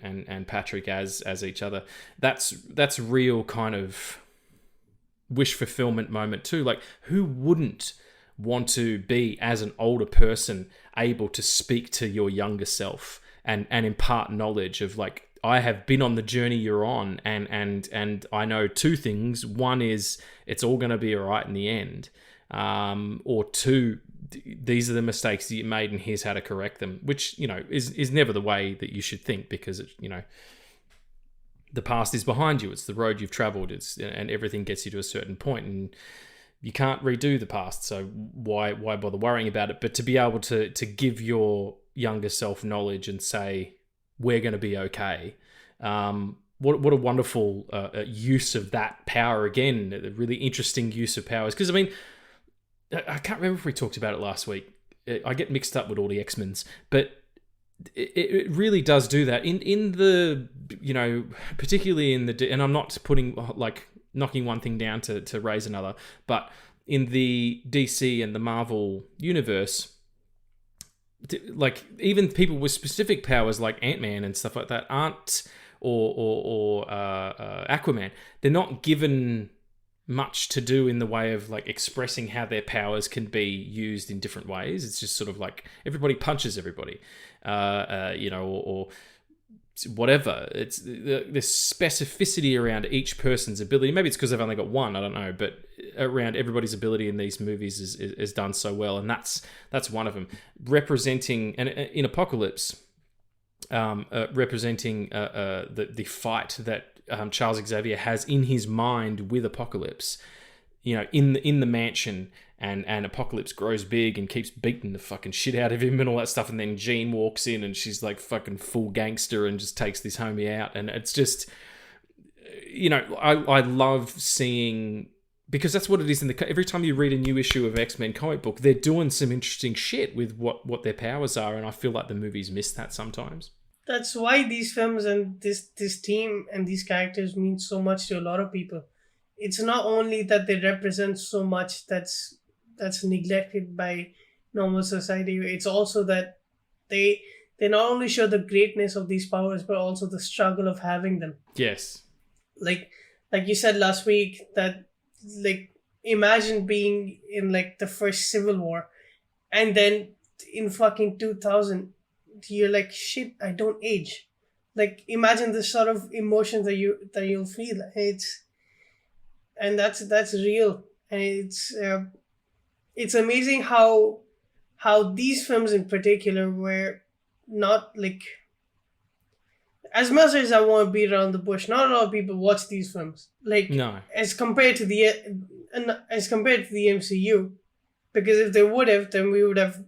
and Patrick as each other, that's real kind of wish fulfillment moment too. Like, who wouldn't want to be, as an older person, able to speak to your younger self and impart knowledge of, like, I have been on the journey you're on, and I know two things. One is it's all going to be all right in the end, or two, these are the mistakes that you made, and here's how to correct them. Which, you know, is never the way that you should think, because it, you know, the past is behind you. It's the road you've traveled. And everything gets you to a certain point, and you can't redo the past. So why bother worrying about it? But to be able to give your younger self knowledge and say, we're going to be okay. What a wonderful use of that power again. A really interesting use of powers. Because, I mean, I can't remember if we talked about it last week. I get mixed up with all the X-Men's. But it really does do that. In the, you know, particularly in the... And I'm not putting, like, knocking one thing down to raise another. But in the DC and the Marvel universe... like even people with specific powers like Ant-Man and stuff like that aren't, or Aquaman, they're not given much to do in the way of like expressing how their powers can be used in different ways. It's just sort of like everybody punches everybody, you know, or whatever. It's the specificity around each person's ability. Maybe it's because they've only got one, I don't know, but around everybody's ability in these movies is done so well, and that's one of them. Representing, and in Apocalypse, representing the fight that Charles Xavier has in his mind with Apocalypse, you know, in the mansion. And Apocalypse grows big and keeps beating the fucking shit out of him and all that stuff. And then Jean walks in and she's like fucking full gangster and just takes this homie out. And it's just, you know, I love seeing, because that's what it is every time you read a new issue of X-Men comic book, they're doing some interesting shit with what their powers are. And I feel like the movies miss that sometimes. That's why these films and this team and these characters mean so much to a lot of people. It's not only that they represent so much that's neglected by normal society. It's also that they not only show the greatness of these powers, but also the struggle of having them. Yes. Like you said last week, that like imagine being in like the first Civil War, and then in fucking 2000, you're like, shit, I don't age. Like imagine the sort of emotions that you'll feel. And that's real, and it's amazing how these films in particular were not like, as much as I want to beat around the bush, not a lot of people watch these films. Like, no. As compared to the MCU, because if they would have, then we would have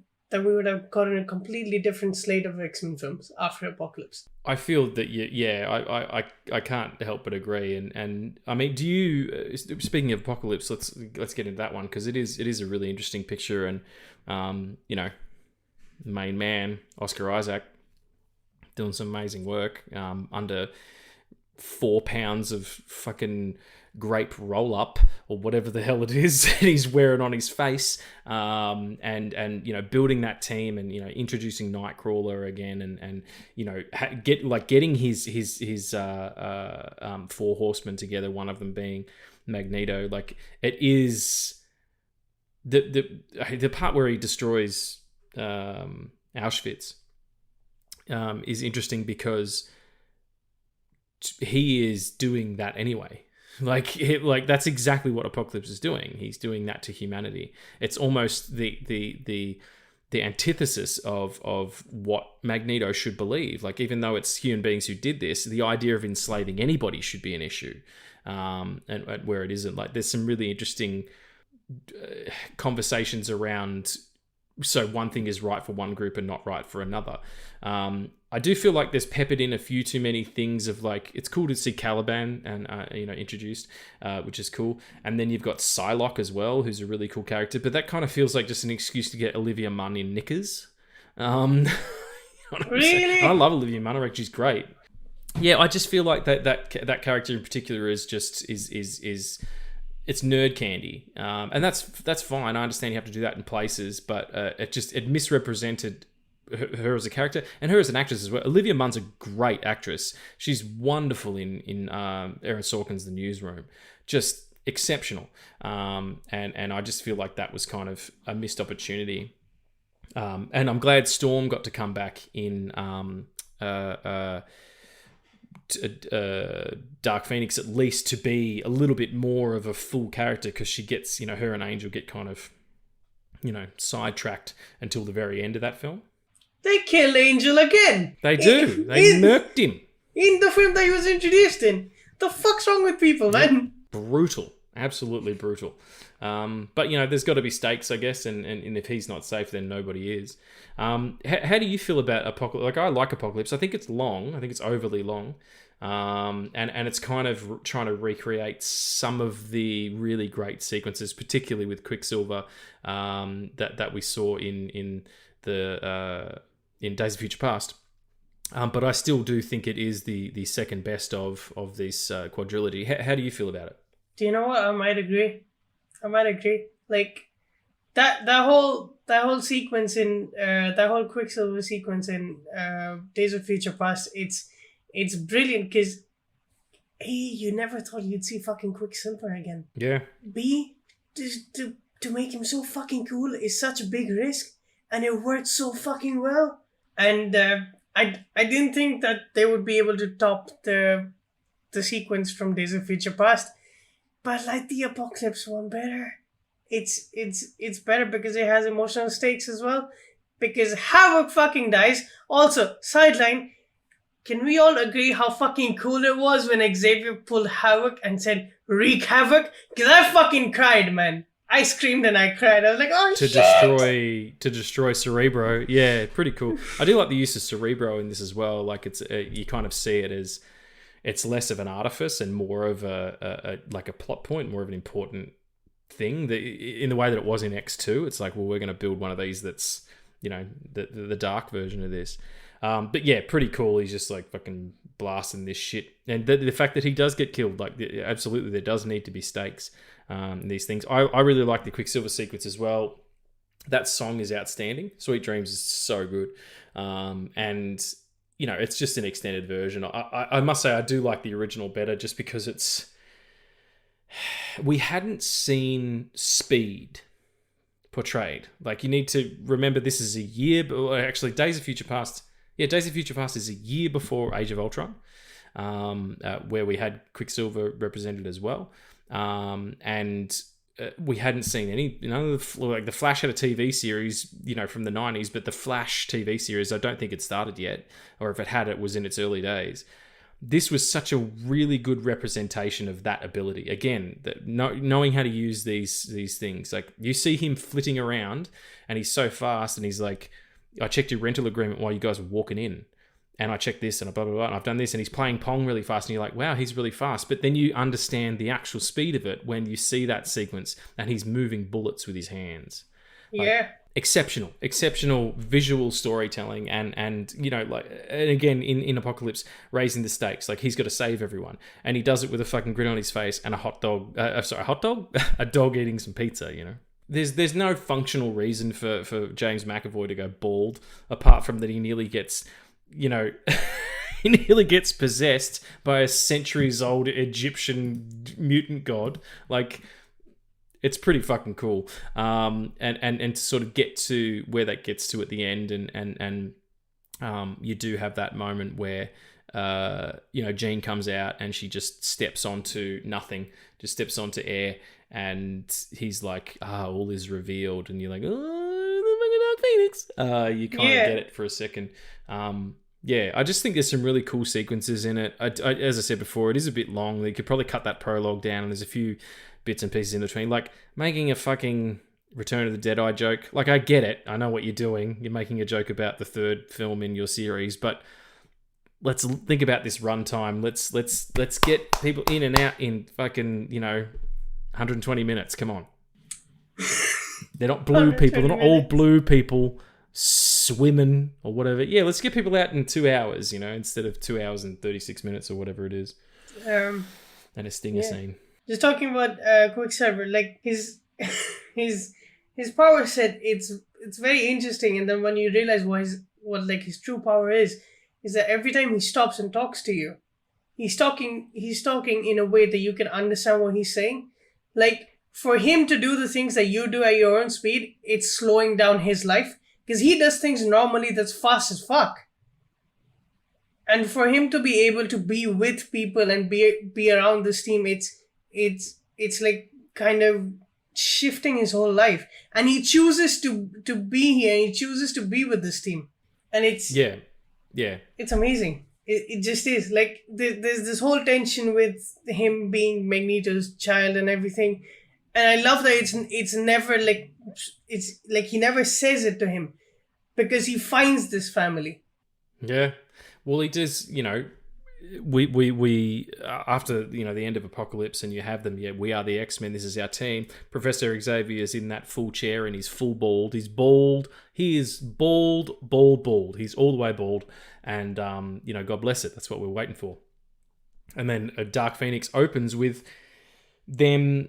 gotten a completely different slate of X-Men films after Apocalypse. I feel that I can't help but agree, and I mean, do you? Speaking of Apocalypse, let's get into that one, because it is a really interesting picture, and you know, the main man Oscar Isaac doing some amazing work under 4 pounds of fucking grape roll up or whatever the hell it is that he's wearing on his face, and you know, building that team, and you know, introducing Nightcrawler again, and you know, getting his 4 horsemen together, one of them being Magneto. Like, it is the part where he destroys Auschwitz is interesting, because he is doing that anyway. Like that's exactly what Apocalypse is doing. He's doing that to humanity. It's almost the antithesis of what Magneto should believe. Like, even though it's human beings who did this, the idea of enslaving anybody should be an issue, and where it isn't. Like, there's some really interesting conversations around. So one thing is right for one group and not right for another. I do feel like there's peppered in a few too many things of, like, it's cool to see Caliban and you know, introduced, which is cool. And then you've got Psylocke as well, who's a really cool character. But that kind of feels like just an excuse to get Olivia Munn in knickers. You know really? I love Olivia Munn. I reckon she's great. Yeah, I just feel like that character in particular is just is it's nerd candy, and that's fine. I understand you have to do that in places, but it misrepresented her as a character and her as an actress as well. Olivia Munn's a great actress. She's wonderful in Aaron Sorkin's The Newsroom, just exceptional. And I just feel like that was kind of a missed opportunity. And I'm glad Storm got to come back in Dark Phoenix at least to be a little bit more of a full character, because she gets, her and Angel get kind of, sidetracked until the very end of that film. They kill Angel again. They do. They murked him. In the film that he was introduced in. The fuck's wrong with people, man? Brutal. Absolutely brutal. But, there's got to be stakes, I guess, and if he's not safe, then nobody is. How do you feel about Apocalypse? Like, I like Apocalypse. I think it's long. I think it's overly long. And it's kind of trying to recreate some of the really great sequences, particularly with Quicksilver, that we saw in Days of Future Past. But I still do think it is the second best of this quadrilogy. How do you feel about it? Do you know what? I might agree. Like that whole sequence in that whole Quicksilver sequence in Days of Future Past. It's brilliant because you never thought you'd see fucking Quicksilver again. Yeah. Just to make him so fucking cool is such a big risk, and it worked so fucking well. And I didn't think that they would be able to top the sequence from Days of Future Past, but like the Apocalypse one better. It's better because it has emotional stakes as well. Because Havoc fucking dies. Also, sideline, can we all agree how fucking cool it was when Xavier pulled Havoc and said, "Wreak havoc"? Because I fucking cried, man. I screamed and I cried. I was like, oh, shit! To destroy Cerebro. Yeah, pretty cool. I do like the use of Cerebro in this as well. Like, it's you kind of see it as it's less of an artifice and more of a plot point, more of an important thing. In the way that it was in X2, it's like, well, we're going to build one of these that's, the dark version of this. But yeah, pretty cool. He's just like fucking blasting this shit. And the fact that he does get killed, like, absolutely, there does need to be stakes in these things. I really like the Quicksilver sequence as well. That song is outstanding. Sweet Dreams is so good. And, it's just an extended version. I must say I do like the original better just because we hadn't seen speed portrayed. Like, you need to remember this is a year, but actually Days of Future Past is a year before Age of Ultron, where we had Quicksilver represented as well. And we hadn't seen any, like the Flash had a TV series, from the 90s, but the Flash TV series, I don't think it started yet, or if it had, it was in its early days. This was such a really good representation of that ability. Again, knowing how to use these things. Like, you see him flitting around and he's so fast, and he's like, I checked your rental agreement while you guys were walking in, and I checked this and blah, blah, blah, and I've done this, and he's playing Pong really fast, and you're like, wow, he's really fast. But then you understand the actual speed of it when you see that sequence and he's moving bullets with his hands. Yeah. Exceptional visual storytelling, and again in Apocalypse, raising the stakes. Like, he's got to save everyone, and he does it with a fucking grin on his face and a dog eating some pizza. There's no functional reason for James McAvoy to go bald, apart from that he nearly gets, he nearly gets possessed by a centuries-old Egyptian mutant god. Like, it's pretty fucking cool. And to sort of get to where that gets to at the end, and you do have that moment where Jean comes out and she just steps onto nothing, just steps onto air, and he's like, all is revealed, and you're like, oh, the fucking Dark Phoenix. You kind of get it for a second. I just think there's some really cool sequences in it. As I said before, it is a bit long. They could probably cut that prologue down, and there's a few bits and pieces in between, like making a fucking Return of the Deadeye joke. Like, I get it. I know what you're doing. You're making a joke about the third film in your series, but let's think about this runtime. Let's get people in and out in fucking 120 minutes. Come on. They're not blue people. They're not all blue people swimming or whatever. Yeah, let's get people out in 2 hours, instead of 2 hours and 36 minutes or whatever it is. And a stinger scene. Just talking about Quicksilver, like his power set, it's very interesting. And then when you realize what his true power is that every time he stops and talks to you, he's talking in a way that you can understand what he's saying. Like, for him to do the things that you do at your own speed, it's slowing down his life, because he does things normally that's fast as fuck. And for him to be able to be with people and be around this team, it's like kind of shifting his whole life. And he chooses to be here, and he chooses to be with this team. And it's it's amazing. It just is. Like, there's this whole tension with him being Magneto's child and everything. And I love that it's never like, it's like he never says it to him, because he finds this family. Yeah. Well, he does, we after, the end of Apocalypse, and you have them, we are the X-Men, this is our team. Professor Xavier's in that full chair, and he's full bald. He's bald. He is bald. He's all the way bald. And, God bless it. That's what we're waiting for. And then Dark Phoenix opens with them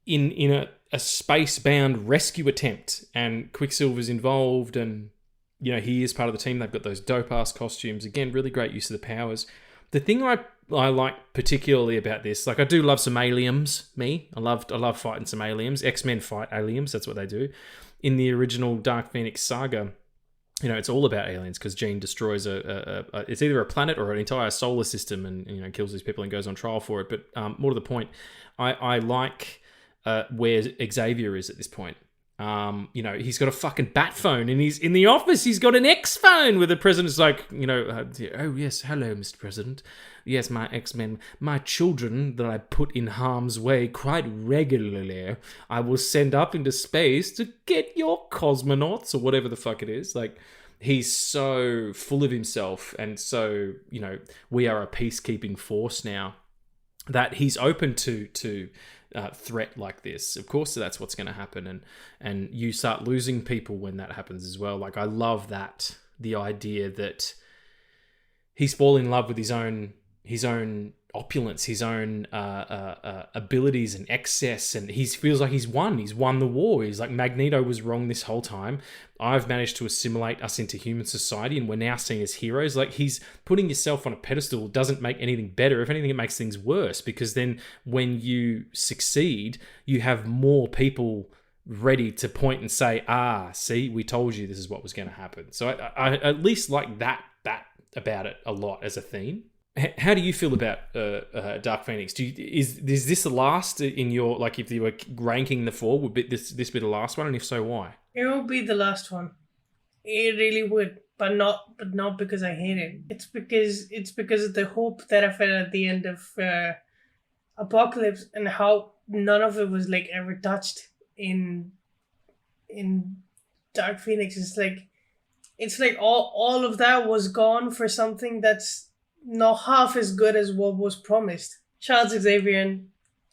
in a space-bound rescue attempt, and Quicksilver's involved, and he is part of the team. They've got those dope-ass costumes. Again, really great use of the powers. The thing I like particularly about this, like, I do love some aliens, I love fighting some aliens. X-Men fight aliens, that's what they do. In the original Dark Phoenix saga, it's all about aliens, because Jean destroys it's either a planet or an entire solar system, and, kills these people and goes on trial for it. But more to the point, I like where Xavier is at this point. He's got a fucking bat phone, and he's in the office. He's got an X phone where the president's like, oh yes, hello, Mr. President. Yes, my X-Men, my children that I put in harm's way quite regularly, I will send up into space to get your cosmonauts, or whatever the fuck it is. Like, he's so full of himself, and so, we are a peacekeeping force now, that he's open to threat like this. Of course, that's what's going to happen, and you start losing people when that happens as well. Like, I love that, the idea that he's fallen in love with his own opulence, his own abilities and excess, and he feels like he's won the war. He's like, Magneto was wrong this whole time. I've managed to assimilate us into human society, and we're now seen as heroes. Like, he's putting yourself on a pedestal doesn't make anything better. If anything, it makes things worse, because then when you succeed, you have more people ready to point and say, see, we told you this is what was going to happen. So I at least like that about it a lot as a theme. How do you feel about Dark Phoenix? Is this the last in your, like, if you were ranking the four, would this be the last one, and if so, why? It would be the last one. It really would, but not because I hate it. It's because of the hope that I felt at the end of Apocalypse, and how none of it was like ever touched in Dark Phoenix. It's like all of that was gone for something that's not half as good as what was promised. Charles Xavier and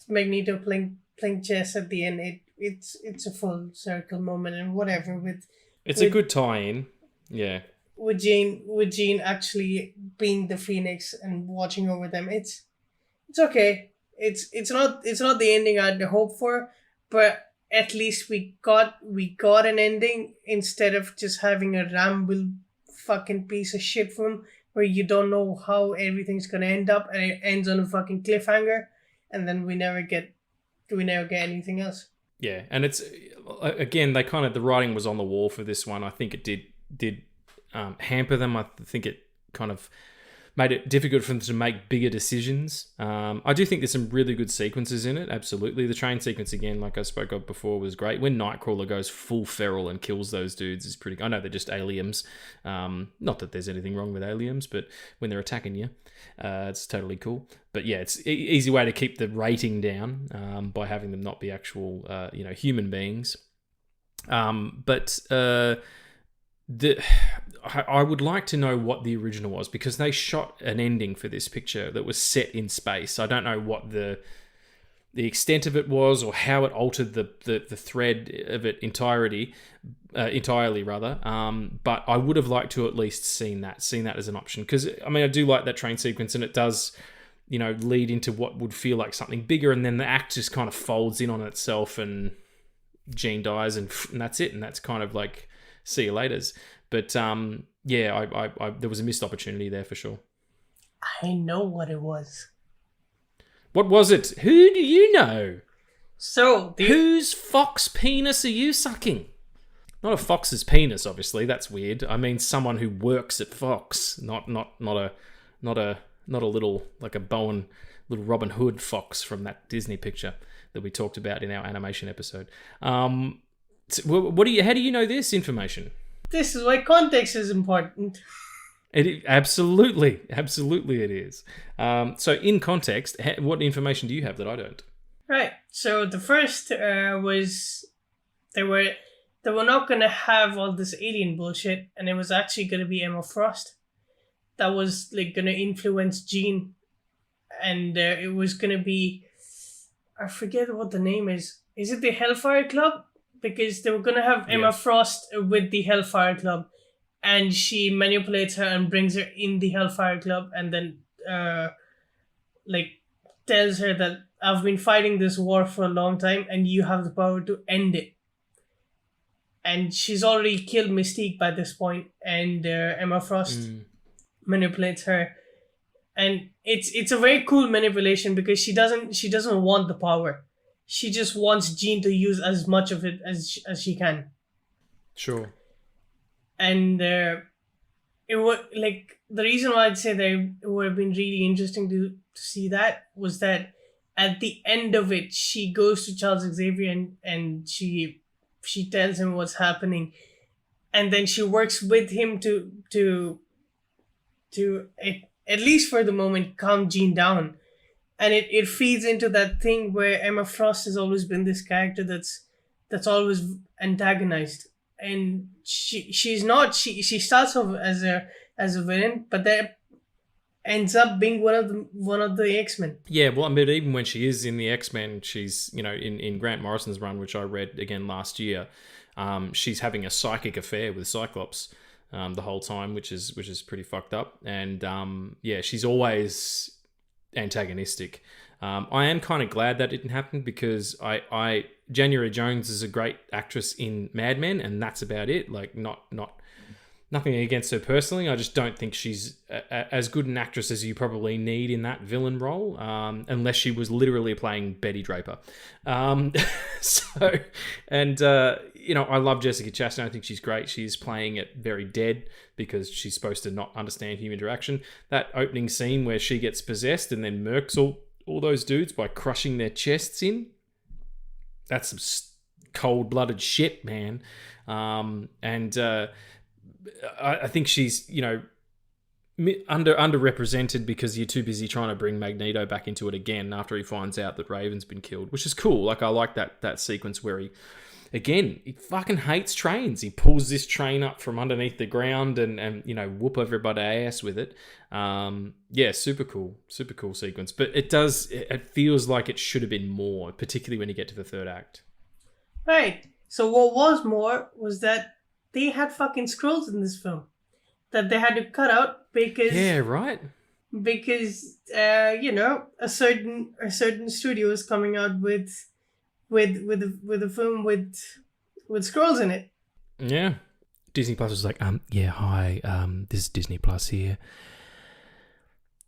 Magneto playing chess at the end. It's a full circle moment, and whatever it's a good tie-in. Yeah. With Jean actually being the Phoenix and watching over them. It's okay. It's not the ending I'd hope for, but at least we got an ending, instead of just having a ramble fucking piece of shit film where you don't know how everything's gonna end up, and it ends on a fucking cliffhanger, and then we never get anything else. Yeah, and it's again, they kind of, the writing was on the wall for this one. I think it did hamper them. I think it kind of made it difficult for them to make bigger decisions. I do think there's some really good sequences in it, absolutely. The train sequence, again, like I spoke of before, was great. When Nightcrawler goes full feral and kills those dudes is pretty... I know they're just aliens. Not that there's anything wrong with aliens, but when they're attacking you, it's totally cool. But yeah, it's an easy way to keep the rating down by having them not be actual, human beings. I would like to know what the original was, because they shot an ending for this picture that was set in space. I don't know what the extent of it was, or how it altered the thread of it entirely. But I would have liked to at least seen that as an option, because I do like that train sequence, and it does, lead into what would feel like something bigger, and then the act just kind of folds in on itself, and Jean dies, and that's it, and that's kind of like, see you laters. But yeah, I there was a missed opportunity there for sure. I know what it was. What was it? Who do you know? So whose fox penis are you sucking? Not a fox's penis, obviously. That's weird. I mean, someone who works at Fox, not a not a little like a little Robin Hood fox from that Disney picture that we talked about in our animation episode. How do you know this information? This is why context is important. Absolutely it is. So in context, what information do you have that I don't? Right. So the first was they were not going to have all this alien bullshit, and it was actually going to be Emma Frost that was like going to influence Jean, and it was going to be, I forget what the name is. Is it the Hellfire Club? Because they were going to have Emma Frost with the Hellfire Club, and she manipulates her and brings her in the Hellfire Club, and then tells her that I've been fighting this war for a long time and you have the power to end it. And she's already killed Mystique by this point, and Emma Frost manipulates her. And it's a very cool manipulation because she doesn't want the power. She just wants Jean to use as much of it as she can. Sure. And it would, like, the reason why I'd say that it would have been really interesting to see that was that at the end of it, she goes to Charles Xavier and she tells him what's happening, and then she works with him to at least for the moment calm Jean down. And it feeds into that thing where Emma Frost has always been this character that's always antagonized, and she's not. She starts off as a villain, but that ends up being one of the X-Men. Yeah, well, I mean, even when she is in the X-Men, she's, in Grant Morrison's run, which I read again last year, she's having a psychic affair with Cyclops the whole time, which is pretty fucked up, and she's always antagonistic. I am kind of glad that didn't happen because I January Jones is a great actress in Mad Men, and that's about it. Like, nothing against her personally. I just don't think she's as good an actress as you probably need in that villain role, unless she was literally playing Betty Draper. I love Jessica Chastain. I think she's great. She's playing it very dead because she's supposed to not understand human interaction. That opening scene where she gets possessed and then murks all those dudes by crushing their chests in, that's some cold-blooded shit, man. I think she's, underrepresented because you're too busy trying to bring Magneto back into it again after he finds out that Raven's been killed, which is cool. Like, I like that sequence where he fucking hates trains. He pulls this train up from underneath the ground and whoop everybody's ass with it. Super cool sequence. But it feels like it should have been more, particularly when you get to the third act. Right. So what was more was that they had fucking scrolls in this film that they had to cut out because because a certain studio is coming out with a film with scrolls in it. Yeah. Disney Plus was like, hi, this is Disney Plus here.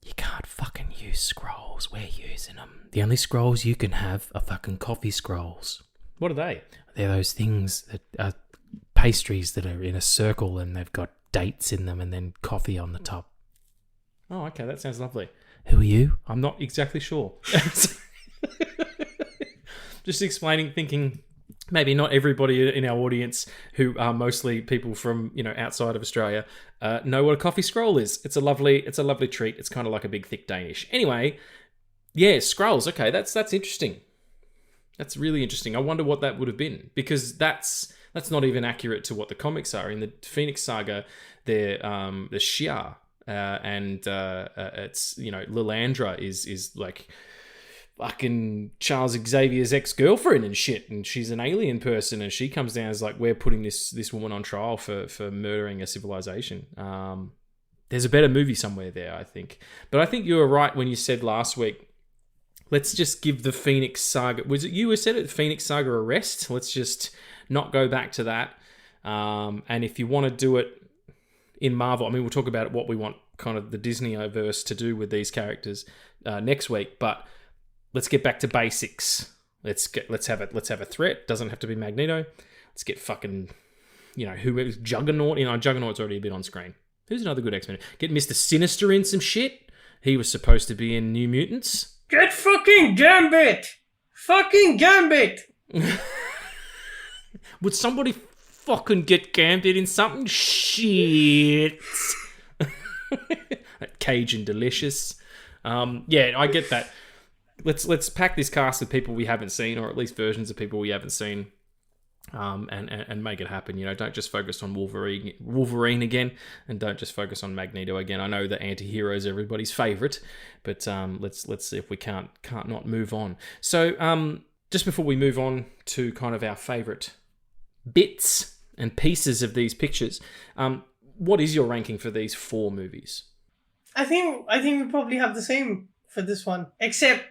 You can't fucking use scrolls. We're using them. The only scrolls you can have are fucking coffee scrolls. What are they? They're those things that are pastries that are in a circle and they've got dates in them and then coffee on the top. Oh, okay, that sounds lovely. Who are you? I'm not exactly sure. Just explaining, thinking maybe not everybody in our audience, who are mostly people from outside of Australia, know what a coffee scroll is. It's a lovely treat. It's kind of like a big thick Danish. Anyway, yeah, scrolls. Okay, that's interesting. That's really interesting. I wonder what that would have been, because that's not even accurate to what the comics are. In the Phoenix Saga, they're the Shia, and it's Lilandra is like fucking Charles Xavier's ex-girlfriend and shit, and she's an alien person, and she comes down as like, we're putting this woman on trial for murdering a civilization. There's a better movie somewhere there, I think. But I think you were right when you said last week, let's just give the Phoenix Saga... Was it you who said it? Phoenix Saga a rest? Let's just not go back to that. And if you want to do it in Marvel... I mean, we'll talk about what we want kind of the Disney-verse to do with these characters next week. But let's get back to basics. Let's have a threat. Doesn't have to be Magneto. Let's get fucking... who is Juggernaut? Juggernaut's already been on screen. Who's another good X-Men? Get Mr. Sinister in some shit. He was supposed to be in New Mutants. Get fucking Gambit! Fucking Gambit! Would somebody fucking get Gambit in something? Shit. That Cajun delicious. Yeah, I get that. Let's pack this cast with people we haven't seen, or at least versions of people we haven't seen, and make it happen. You know, don't just focus on Wolverine again, and don't just focus on Magneto again. I know the anti-hero is everybody's favorite, but let's see if we can't not move on. So just before we move on to kind of our favorite bits and pieces of these pictures, what is your ranking for these 4 movies? I think we probably have the same for this one, except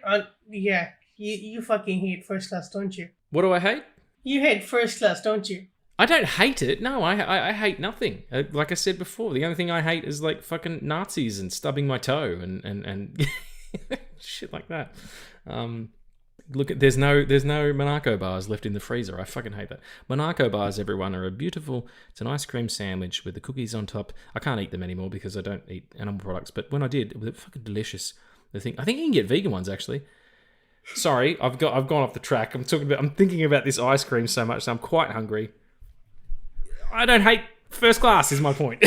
you fucking hate First Class, don't you? What do I hate? You hate First Class, don't you? I don't hate it. No, I hate nothing. Like I said before, the only thing I hate is like fucking Nazis and stubbing my toe and shit like that. Look at there's no Monaco bars left in the freezer. I fucking hate that. Monaco bars, everyone, are it's an ice cream sandwich with the cookies on top. I can't eat them anymore because I don't eat animal products, but when I did, they were fucking delicious. I think you can get vegan ones actually. Sorry, I've gone off the track. I'm thinking about this ice cream so much, so I'm quite hungry. I don't hate First Class is my point.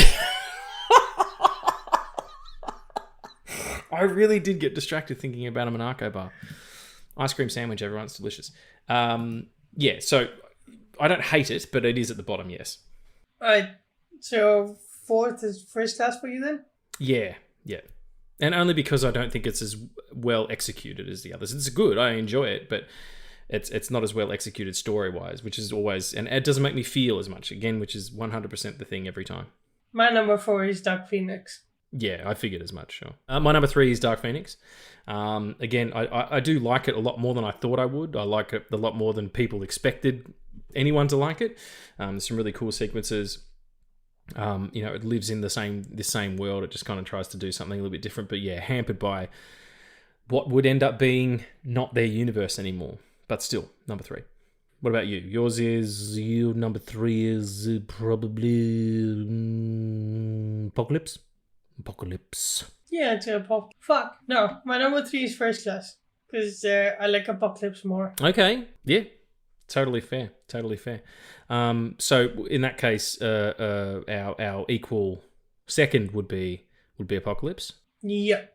I really did get distracted thinking about a Monaco bar. Ice cream sandwich, everyone. It's delicious. Yeah, so I don't hate it, but it is at the bottom, yes. Alright, so 4th is First Class for you then? Yeah. And only because I don't think it's as well executed as the others. It's good, I enjoy it, but it's not as well executed story-wise, which is always... And it doesn't make me feel as much, again, which is 100% the thing every time. My number 4 is Dark Phoenix. Yeah, I figured as much, sure. My number 3 is Dark Phoenix. Again, I do like it a lot more than I thought I would. I like it a lot more than people expected anyone to like it. There's some really cool sequences. It lives in the same world. It just kind of tries to do something a little bit different. But yeah, hampered by what would end up being not their universe anymore. But still, number 3. What about you? Your number 3 is probably Apocalypse. Yeah, it's Fuck. No, my number 3 is First Class. Because I like Apocalypse more. Okay. Yeah. Totally fair. So in that case, our equal second would be Apocalypse. Yeah.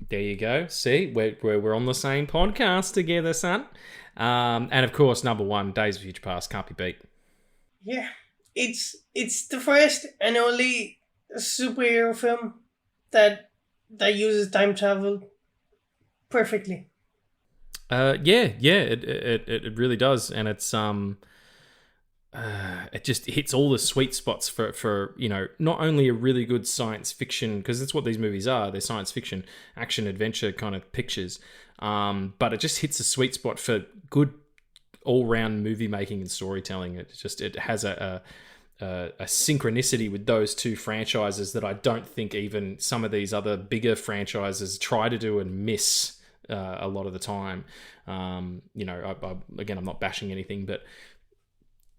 There you go. See, we're on the same podcast together, son. And of course, number 1, Days of Future Past, can't be beat. Yeah. It's the first and only superhero film that uses time travel perfectly. It really does, and it's it just hits all the sweet spots for not only a really good science fiction, because that's what these movies are. They're science fiction, action, adventure kind of pictures, but it just hits a sweet spot for good all-round movie making and storytelling. It has a synchronicity with those 2 franchises that I don't think even some of these other bigger franchises try to do and miss a lot of the time. Again, I'm not bashing anything, but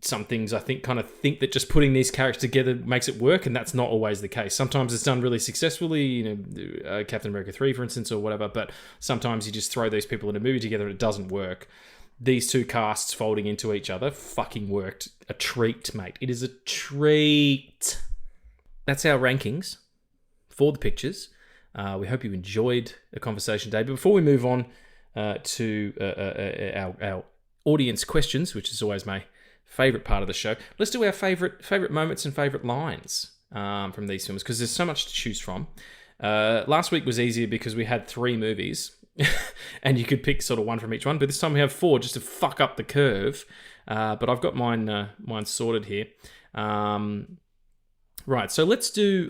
some things I think that just putting these characters together makes it work, and that's not always the case. Sometimes it's done really successfully, Captain America 3, for instance, or whatever, but sometimes you just throw these people in a movie together and it doesn't work. These 2 casts folding into each other fucking worked. A treat, mate. It is a treat. That's our rankings for the pictures. We hope you enjoyed the conversation today. But before we move on to our audience questions, which is always my favourite part of the show, let's do our favourite moments and favourite lines from these films, because there's so much to choose from. Last week was easier because we had 3 movies. And you could pick sort of 1 from each one, but this time we have 4 just to fuck up the curve. But I've got mine sorted here. Right, so let's do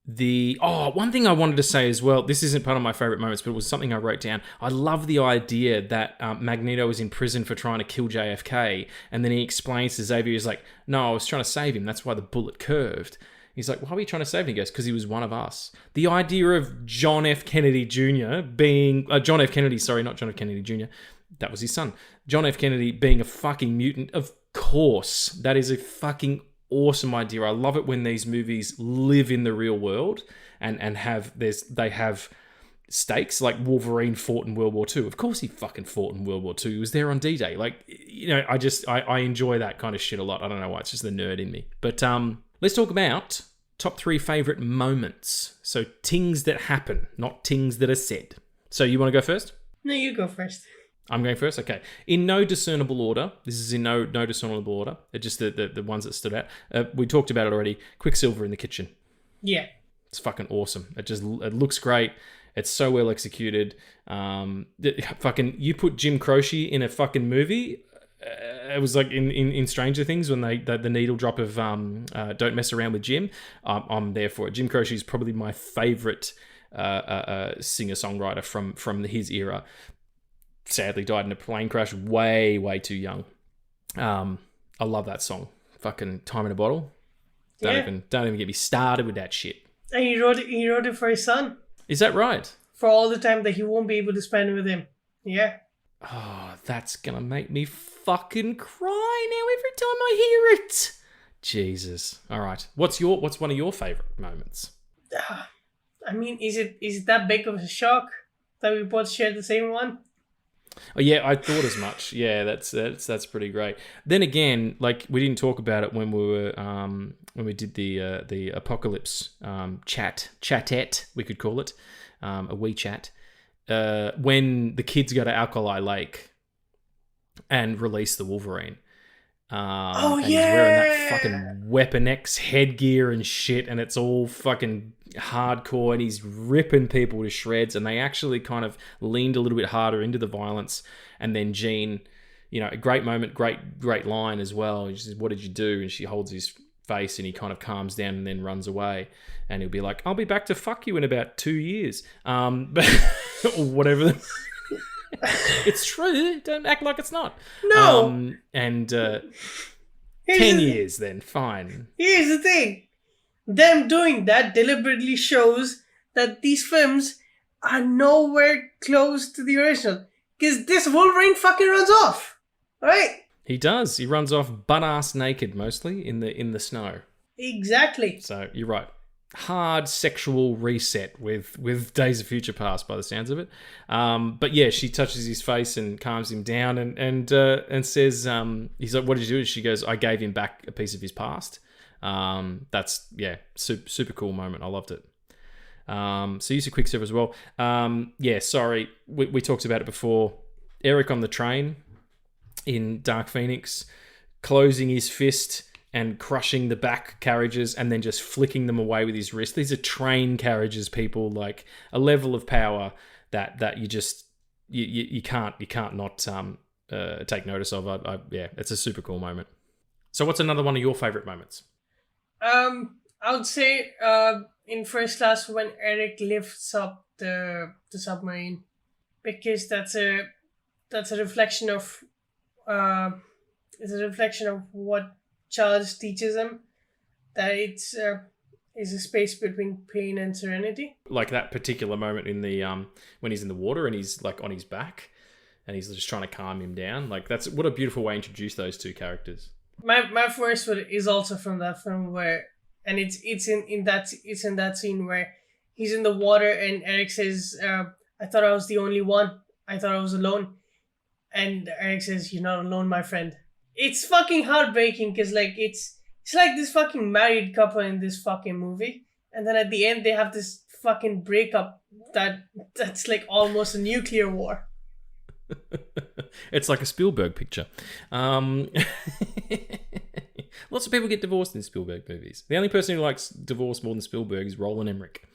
the... Oh, one thing I wanted to say as well, this isn't part of my favourite moments, but it was something I wrote down. I love the idea that Magneto is in prison for trying to kill JFK, and then he explains to Xavier, he's like, no, I was trying to save him, that's why the bullet curved. He's like, why were you trying to save him? He goes, because he was one of us. The idea of John F. Kennedy Jr. being... John F. Kennedy, sorry, not John F. Kennedy Jr. That was his son. John F. Kennedy being a fucking mutant. Of course. That is a fucking awesome idea. I love it when these movies live in the real world and they have stakes. Like Wolverine fought in World War II. Of course he fucking fought in World War II. He was there on D-Day. Like, you know, I enjoy that kind of shit a lot. I don't know why. It's just the nerd in me. But let's talk about top 3 favourite moments. So things that happen, not things that are said. So you want to go first? No, you go first. I'm going first? Okay. In no discernible order. This is in no discernible order. It's just the ones that stood out. We talked about it already. Quicksilver in the kitchen. Yeah. It's fucking awesome. It looks great. It's so well executed. You put Jim Croce in a fucking movie. It was like in Stranger Things when the needle drop of Don't Mess Around with Jim. I'm there for it. Jim Croce is probably my favourite singer-songwriter from his era. Sadly died in a plane crash way too young. I love that song. Fucking Time in a Bottle. Don't even get me started with that shit. And he wrote it for his son. Is that right? For all the time that he won't be able to spend with him. Yeah. Oh, that's gonna make me fucking cry now every time I hear it. Jesus. All right. What's one of your favourite moments? I mean, is it that big of a shock that we both share the same one? Oh yeah, I thought as much. Yeah, that's pretty great. Then again, like we didn't talk about it when we were when we did the apocalypse chatette, we could call it a WeChat. When the kids go to Alkali Lake and release the Wolverine. And he's wearing that fucking Weapon X headgear and shit, and it's all fucking hardcore, and he's ripping people to shreds, and they actually kind of leaned a little bit harder into the violence. And then Jean, you know, a great moment, great line as well. She says, "What did you do?" And she holds his face, and he kind of calms down and then runs away. And he'll be like, "I'll be back to fuck you in about 2 years," or whatever. It's true. Don't act like it's not. No. 10 years then, fine. Here's the thing. Them doing that deliberately shows that these films are nowhere close to the original. Because this Wolverine fucking runs off. Right? He does. He runs off butt-ass naked, mostly, in the snow. Exactly. So, you're right. Hard sexual reset with Days of Future Past by the sounds of it. But yeah, she touches his face and calms him down and says, he's like, "What did you do?" She goes, "I gave him back a piece of his past." That's, yeah, super cool moment. I loved it. So use of Quicksilver as well. Yeah, sorry. We talked about it before. Eric on the train in Dark Phoenix, closing his fist and crushing the back carriages and then just flicking them away with his wrist. These are train carriages, people. Like a level of power that you can't not take notice of. Yeah, it's a super cool moment. So what's another one of your favourite moments? I would say in First Class when Eric lifts up the submarine, because that's a reflection of what Charles teaches him, that it's a space between pain and serenity. Like that particular moment in the when he's in the water and he's like on his back and he's just trying to calm him down. Like that's what a beautiful way to introduce those two characters. My first one is also from that film where, and it's in that scene where he's in the water and Eric says, "I thought I was the only one. I thought I was alone," and Eric says, "You're not alone, my friend." It's fucking heartbreaking because like it's like this fucking married couple in this fucking movie, and then at the end they have this fucking breakup that's like almost a nuclear war. It's like a Spielberg picture. Lots of people get divorced in Spielberg movies. The only person who likes divorce more than Spielberg is Roland Emmerich.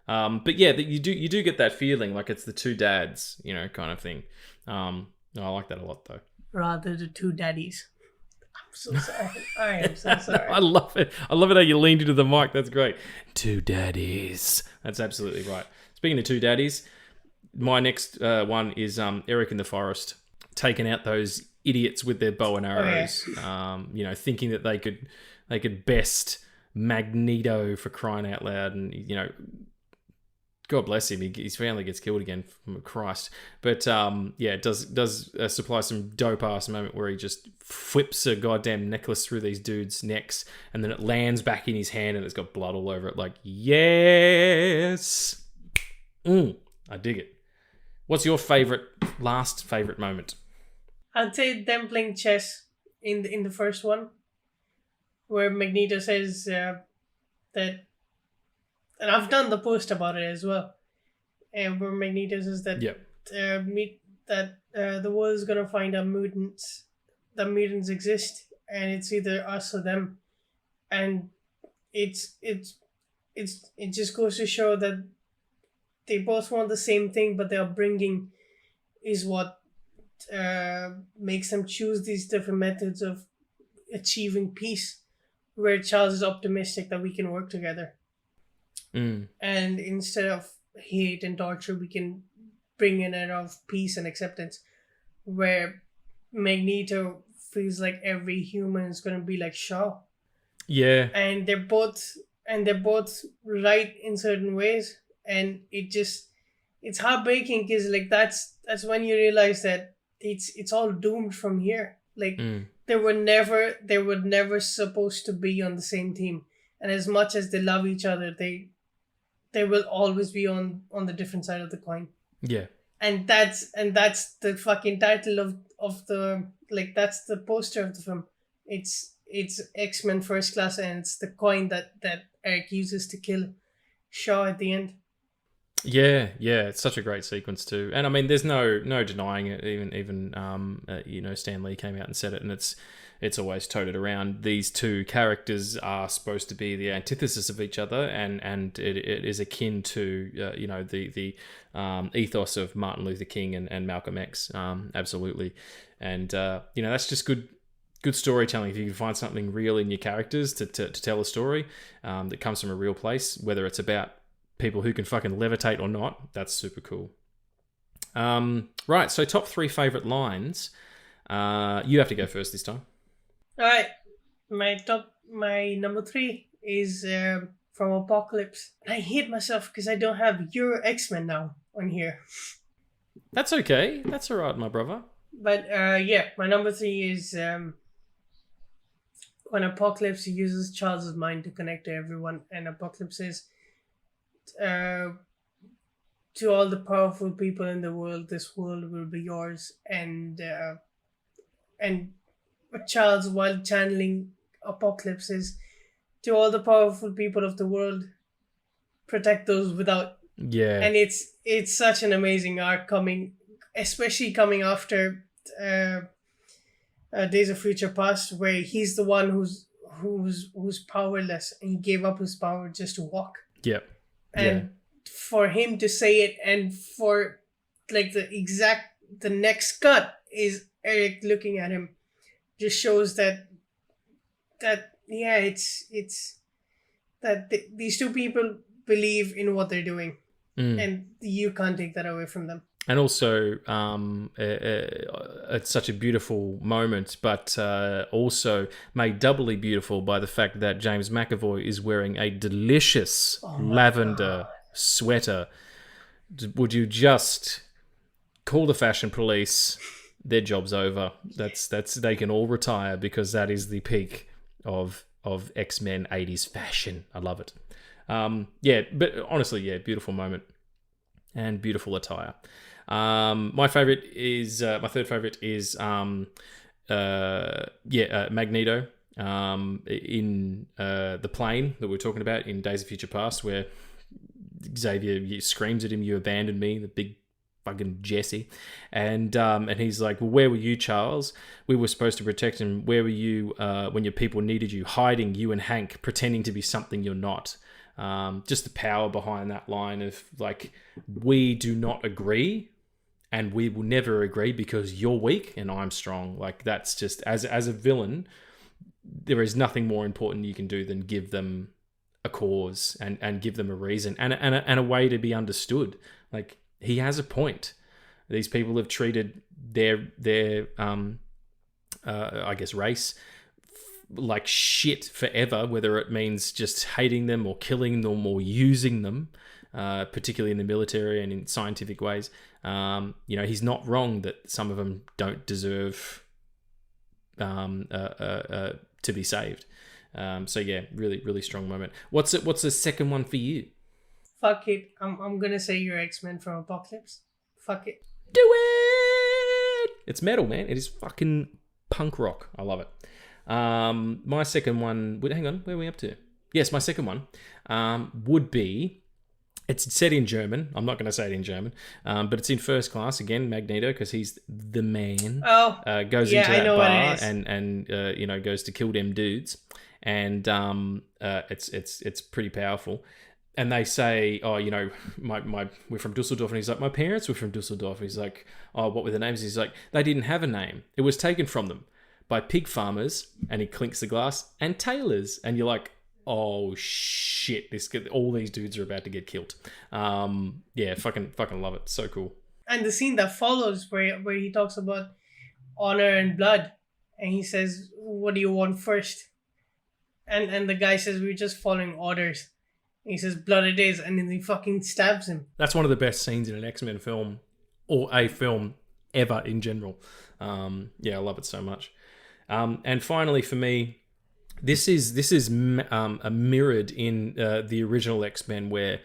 But yeah, you do get that feeling like it's the two dads, you know, kind of thing. I like that a lot though. Rather the two daddies. I'm so sorry. I am so sorry. I love it. I love it how you leaned into the mic. That's great. Two daddies. That's absolutely right. Speaking of two daddies, my next one is Eric in the forest, taking out those idiots with their bow and arrows. Oh, yeah. You know, thinking that they could best Magneto, for crying out loud, and you know, God bless him. His family gets killed again. Christ. But it does supply some dope ass moment where he just flips a goddamn necklace through these dudes' necks, and then it lands back in his hand, and it's got blood all over it. Like, yes, I dig it. What's your last favorite moment? I'd say them playing chess in the first one, where Magneto says that. And I've done the post about it as well, and where Magneto says that the world is gonna find out mutants. The mutants exist, and it's either us or them, and it just goes to show that they both want the same thing, but their upbringing is what makes them choose these different methods of achieving peace. Where Charles is optimistic that we can work together. And instead of hate and torture, we can bring in an era of peace and acceptance, where Magneto feels like every human is going to be like Shaw. Yeah. And they're both right in certain ways, and it's heartbreaking because like that's when you realize that it's all doomed from here. Like they were never supposed to be on the same team, and as much as they love each other, they will always be on the different side of the coin. Yeah. And that's the fucking title of the, like, that's the poster of the film. It's X-Men First Class, and it's the coin that Eric uses to kill Shaw at the end. Yeah, it's such a great sequence too. And I mean, there's no denying it. Even Stan Lee came out and said it, and it's always toted around. These two characters are supposed to be the antithesis of each other, and it is akin to the ethos of Martin Luther King and Malcolm X. Absolutely, and that's just good storytelling. If you can find something real in your characters to tell a story that comes from a real place, whether it's about people who can fucking levitate or not, that's super cool. Right, so top 3 favorite lines. You have to go first this time. All right, my number 3 is from Apocalypse. I hate myself because I don't have your X-Men now on here. That's okay. That's all right, my brother. But my number 3 is when Apocalypse uses Charles's mind to connect to everyone, and Apocalypse says, to all the powerful people in the world, this world will be yours. And Charles, while channeling Apocalypse, says, to all the powerful people of the world, protect those without. Yeah. And it's such an amazing arc especially coming after Days of Future Past, where he's the one who's powerless, and he gave up his power just to walk. Yep. And for him to say it, and for like the next cut is Eric looking at him, just shows that it's that these two people believe in what they're doing, and you can't take that away from them. And also, it's such a beautiful moment, but also made doubly beautiful by the fact that James McAvoy is wearing a delicious lavender sweater. Would you just call the fashion police? Their job's over. That's they can all retire, because that is the peak of X-Men 80s fashion. I love it. But honestly, beautiful moment and beautiful attire. My third favorite is Magneto in the plane that we were talking about in Days of Future Past, where Xavier screams at him, "You abandoned me," the big fucking Jesse, and he's like, "Well, where were you, Charles? We were supposed to protect him. Where were you when your people needed you? Hiding, you and Hank, pretending to be something you're not." Just the power behind that line of like, we do not agree, and we will never agree because you're weak and I'm strong. Like, that's just, as a villain, there is nothing more important you can do than give them a cause and give them a reason and a way to be understood. Like, he has a point. These people have treated their I guess race like shit forever, whether it means just hating them or killing them or using them. particularly in the military and in scientific ways. He's not wrong that some of them don't deserve to be saved. Really, really strong moment. What's the second one for you? Fuck it. I'm gonna say you're X-Men from Apocalypse. Fuck it. Do it! It's metal, man. It is fucking punk rock. I love it. My second one... Hang on, where are we up to? Yes, my second one would be... It's said in German. I'm not going to say it in German. But it's in First Class. Again, Magneto, because he's the man. Oh, goes into that bar and goes to kill them dudes. And it's pretty powerful. And they say, oh, we're from Dusseldorf. And he's like, my parents were from Dusseldorf. He's like, oh, what were the names? He's like, they didn't have a name. It was taken from them by pig farmers. And he clinks the glass, and tailors. And you're like, oh shit! All these dudes are about to get killed. Fucking love it. So cool. And the scene that follows, where he talks about honor and blood, and he says, "What do you want first?" And the guy says, "We're just following orders." And he says, "Blood it is," and then he fucking stabs him. That's one of the best scenes in an X-Men film, or a film ever in general. I love it so much. And finally, for me. This is mirrored in the original X-Men, where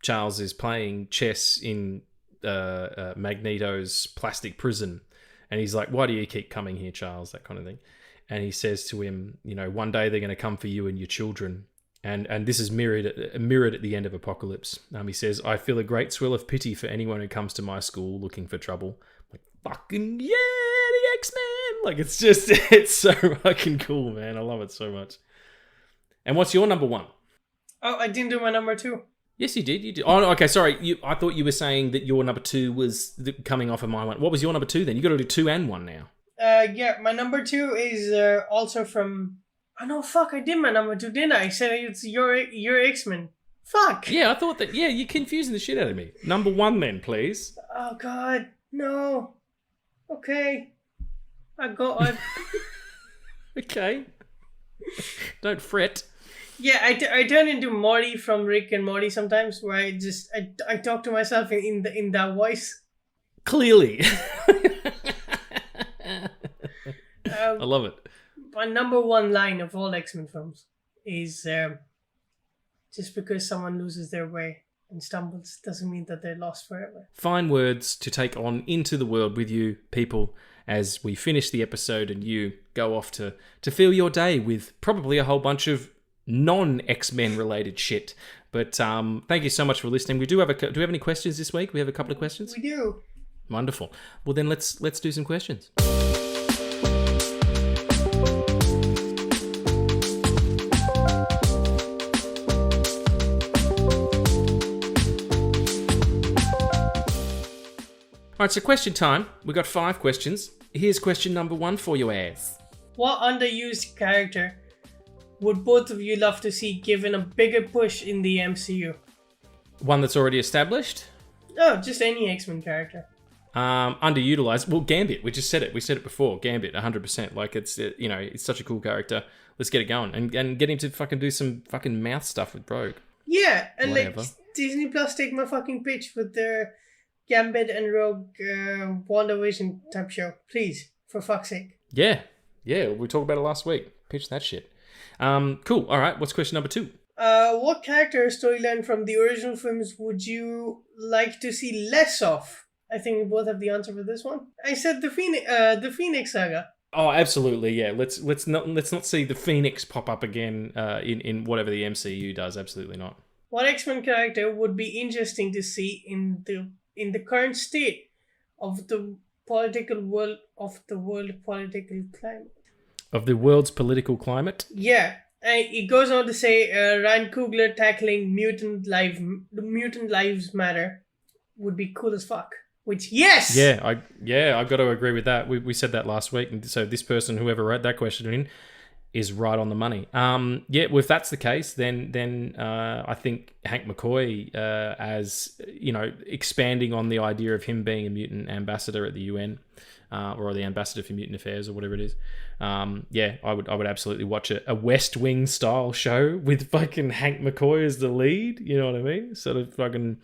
Charles is playing chess in Magneto's plastic prison, and he's like, "Why do you keep coming here, Charles?" That kind of thing. And he says to him, "One day they're going to come for you and your children." And this is mirrored at the end of Apocalypse. He says, "I feel a great swell of pity for anyone who comes to my school looking for trouble." Like, fucking yeah, the X-Men! Like, it's so fucking cool, man. I love it so much. And what's your number one? Oh, I didn't do my number two. Yes, you did. You did. Oh, okay, sorry. I thought you were saying that your number two was coming off of my one. What was your number two then? You got to do two and one now. My number two is also from... Oh, no, fuck, I did my number two, didn't I? I said it's your X-Men. Fuck. Yeah, I thought that... Yeah, you're confusing the shit out of me. Number one then, please. Oh, God. No. Okay. I Okay. Don't fret. Yeah, I turn into Morty from Rick and Morty sometimes, where I talk to myself in that voice. Clearly. I love it. My number one line of all X-Men films is just because someone loses their way and stumbles doesn't mean that they're lost forever. Fine words to take on into the world with you, people, as we finish the episode and you go off to fill your day with probably a whole bunch of non-X-Men related shit. But thank you so much for listening. Do we have any questions this week? We have a couple of questions? We do. Wonderful. Well, then let's do some questions. All right, so question time. We got 5 questions. Here's question number 1 for your ass. What underused character would both of you love to see given a bigger push in the MCU? One that's already established? No, just any X-Men character. Underutilized. Well, Gambit. We just said it. We said it before. Gambit, 100%. Like, it's it's such a cool character. Let's get it going and get him to fucking do some fucking mouth stuff with Rogue. Yeah, and whatever. Like Disney Plus take my fucking pitch with their Gambit and Rogue WandaVision type show. Please, for fuck's sake. Yeah. We talked about it last week. Pitch that shit. Cool. All right. What's question number 2? What character or storyline from the original films would you like to see less of? I think we both have the answer for this one. I said the Phoenix Saga. Oh, absolutely. Yeah. Let's not see the Phoenix pop up again in whatever the MCU does. Absolutely not. What X-Men character would be interesting to see in the current state of the political world political climate? Of the world's political climate? Yeah. It goes on to say Ryan Coogler tackling mutant lives matter would be cool as fuck. Which, yes! I got to agree with that. We said that last week, and so this person, whoever wrote that question in, is right on the money. If that's the case, then I think Hank McCoy, as expanding on the idea of him being a mutant ambassador at the UN, or the ambassador for mutant affairs or whatever it is. Yeah, I would absolutely watch a West Wing style show with fucking Hank McCoy as the lead. You know what I mean? Sort of fucking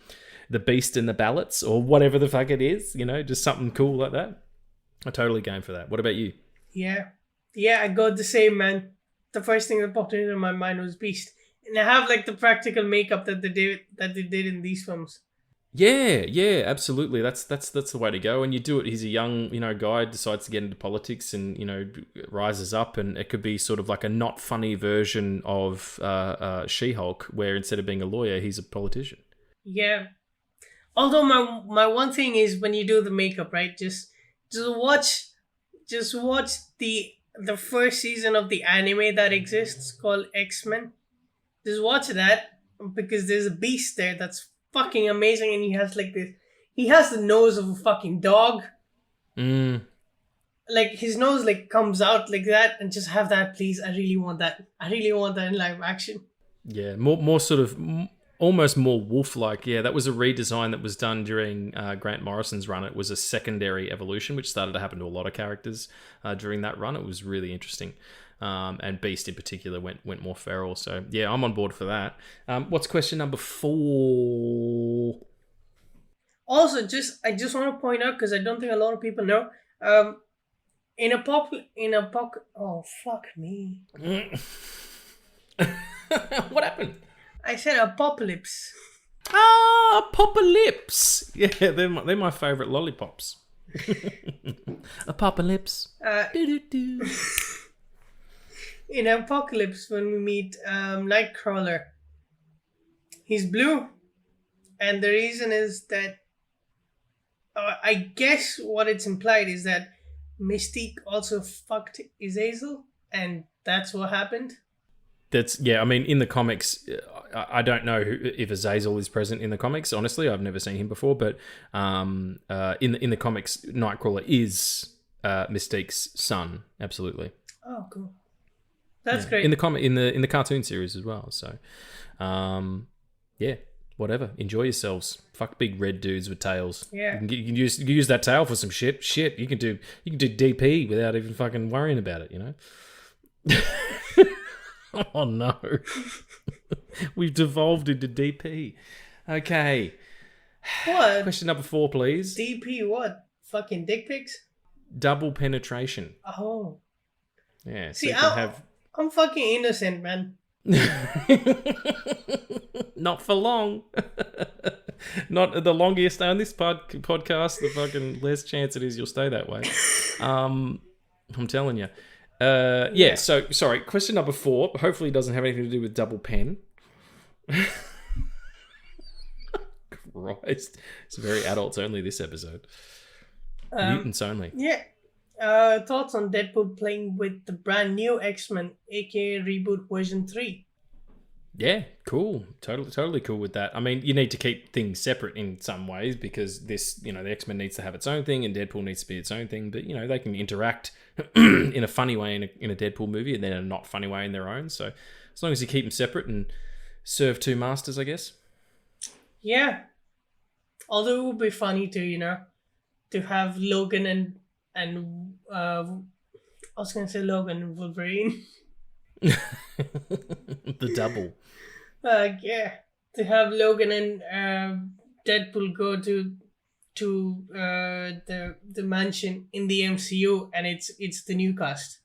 the Beast and the Ballots or whatever the fuck it is. You know, just something cool like that. I'm totally game for that. What about you? Yeah, I got the same, man. The first thing that popped into my mind was Beast, and I have like the practical makeup that they did in these films. Yeah, absolutely. That's the way to go. And you do it. He's a young, guy, decides to get into politics, and rises up, and it could be sort of like a not funny version of She-Hulk, where instead of being a lawyer, he's a politician. Yeah. Although my one thing is when you do the makeup, right? Just watch the first season of the anime that exists called X-Men. Just watch that, because there's a Beast there that's fucking amazing, and he has the nose of a fucking dog. Like his nose like comes out like that, and just have that, please. I really want that in live action. Yeah, more sort of almost more wolf-like. Yeah, that was a redesign that was done during Grant Morrison's run. It was a secondary evolution, which started to happen to a lot of characters during that run. It was really interesting. And Beast in particular went more feral. So yeah, I'm on board for that. What's question number 4? Also, I just want to point out, because I don't think a lot of people know, oh fuck me. What happened? I said apocalypse. Apocalypse. Yeah, they're my favourite lollipops. Apocalypse. In Apocalypse, when we meet Nightcrawler, he's blue, and the reason is that I guess what it's implied is that Mystique also fucked Azazel, and that's what happened. I mean, in the comics, I don't know if Azazel is present in the comics. Honestly, I've never seen him before, but in the comics, Nightcrawler is Mystique's son. Absolutely. Oh, cool. That's great. In the cartoon series as well. So, yeah, whatever. Enjoy yourselves. Fuck big red dudes with tails. Yeah. You can use that tail for some shit. Shit, you can do DP without even fucking worrying about it. Oh no, we've devolved into DP. Okay. What? Question number 4, please. DP what? Fucking dick pics? Double penetration. Oh. Yeah. See, so I'm fucking innocent, man. Not for long. Not the longer you stay on this podcast, the fucking less chance it is you'll stay that way. I'm telling you. Yeah, so, sorry, question number 4, hopefully it doesn't have anything to do with double pen. Christ. It's very adults only, this episode. Mutants only. Yeah. Thoughts on Deadpool playing with the brand new X-Men, aka Reboot version 3? Yeah, cool. Totally cool with that. I mean, you need to keep things separate in some ways, because this, the X-Men needs to have its own thing and Deadpool needs to be its own thing, but, they can interact in a funny way in a Deadpool movie and then a not funny way in their own. So as long as you keep them separate and serve two masters, I guess. Yeah. Although it would be funny to have Logan and I was going to say Logan and Wolverine. The double. Yeah. To have Logan and Deadpool go to the mansion in the MCU, and it's the new cast,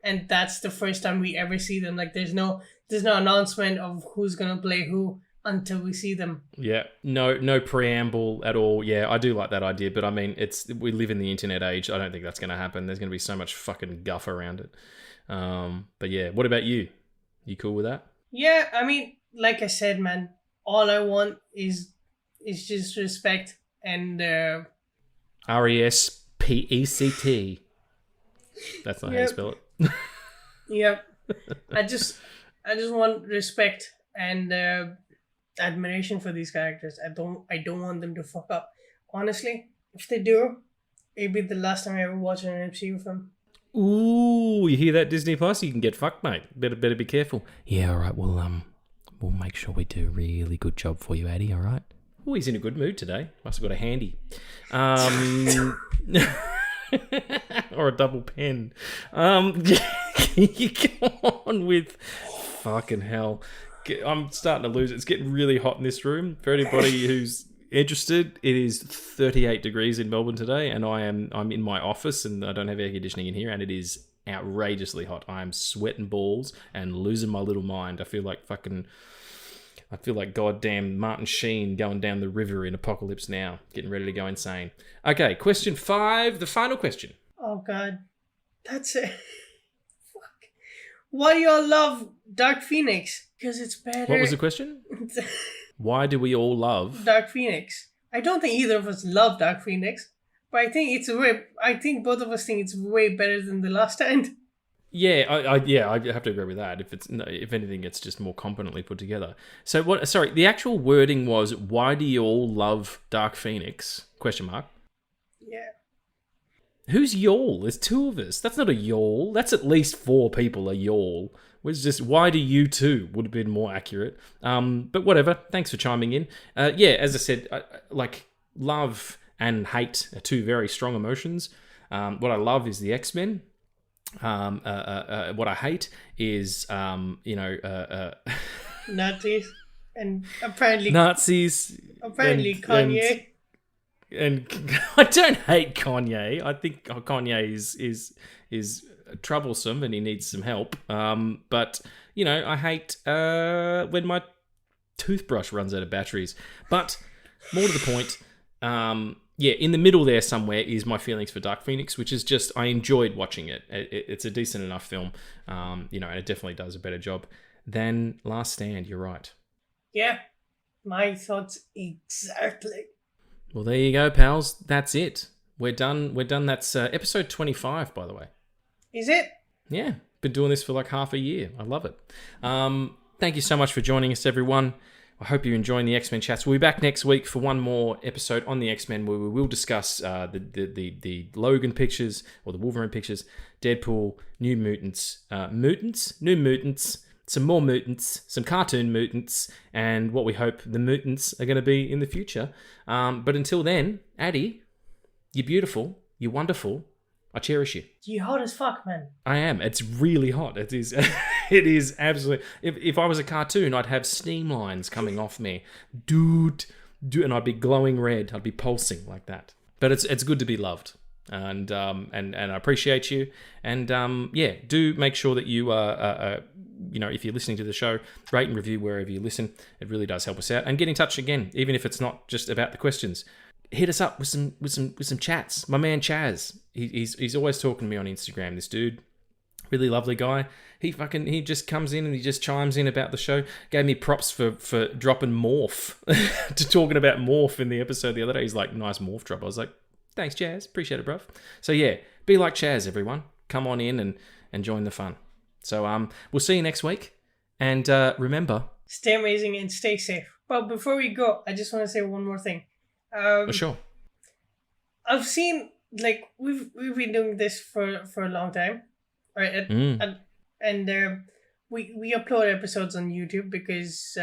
and that's the first time we ever see them. Like there's no announcement of who's gonna play who until we see them. Yeah, no preamble at all. Yeah, I do like that idea, but I mean, we live in the internet age. I don't think that's gonna happen. There's gonna be so much fucking guff around it. But yeah, what about you? You cool with that? Yeah, I mean, like I said, man, all I want is just respect. And RESPECT. That's not how you spell it. Yep. I just want respect and admiration for these characters. I don't want them to fuck up. Honestly, if they do, it'd be the last time I ever watch an MCU film. Ooh, you hear that, Disney Plus? You can get fucked, mate. Better be careful. Yeah, all right. We'll make sure we do a really good job for you, Addy. All right. Oh, he's in a good mood today. Must have got a handy. Or a double pen. You go on with fucking hell. I'm starting to lose it. It's getting really hot in this room. For anybody who's interested, it is 38 degrees in Melbourne today, and I'm in my office, and I don't have air conditioning in here, and it is outrageously hot. I am sweating balls and losing my little mind. I feel like goddamn Martin Sheen going down the river in Apocalypse Now, getting ready to go insane. Okay, question 5, the final question. Oh God, that's it. Fuck. Why do y'all love Dark Phoenix? Because it's better. What was the question? Why do we all love Dark Phoenix? I don't think either of us love Dark Phoenix, but I think both of us think it's way better than The Last Stand. Yeah, I have to agree with that. If anything, it's just more competently put together. So what? Sorry, the actual wording was, "Why do you all love Dark Phoenix?" ? Yeah. Who's y'all? There's 2 of us. That's not a y'all. That's at least 4 people. A y'all. Was just, why do you two would have been more accurate. But whatever. Thanks for chiming in. Yeah, as I said, like love and hate are 2 very strong emotions. What I love is the X-Men. What I hate is, Nazis and apparently Nazis. Apparently Kanye. And I don't hate Kanye. I think Kanye is troublesome and he needs some help. But I hate when my toothbrush runs out of batteries. But more to the point, in the middle there somewhere is my feelings for Dark Phoenix, which is just, I enjoyed watching it. It's a decent enough film, and it definitely does a better job than Last Stand. You're right. Yeah, my thoughts exactly. Well, there you go, pals. That's it. We're done. That's episode 25, by the way. Is it? Yeah, been doing this for like half a year. I love it. Thank you so much for joining us, everyone. I hope you're enjoying the X-Men chats. We'll be back next week for one more episode on the X-Men where we will discuss the Logan pictures or the Wolverine pictures, Deadpool, New Mutants, New Mutants, some more mutants, some cartoon mutants, and what we hope the mutants are going to be in the future. But until then, Addie, you're beautiful, you're wonderful. I cherish you. You're hot as fuck, man. I am. It's really hot. It is. It is absolutely. If I was a cartoon, I'd have steam lines coming off me, dude, and I'd be glowing red. I'd be pulsing like that. But it's good to be loved, and I appreciate you. And do make sure that you if you're listening to the show, rate and review wherever you listen. It really does help us out. And get in touch again, even if it's not just about the questions. Hit us up with some chats. My man Chaz, he's always talking to me on Instagram. This dude, really lovely guy. He just comes in and he just chimes in about the show. Gave me props for dropping Morph to talking about Morph in the episode the other day. He's like, nice Morph drop. I was like, thanks Chaz, appreciate it, bruv. So yeah, be like Chaz, everyone. Come on in and join the fun. So we'll see you next week. And remember, stay amazing and stay safe. But before we go, I just want to say one more thing. Sure. I've seen, like, we've been doing this for a long time, right? And we upload episodes on YouTube because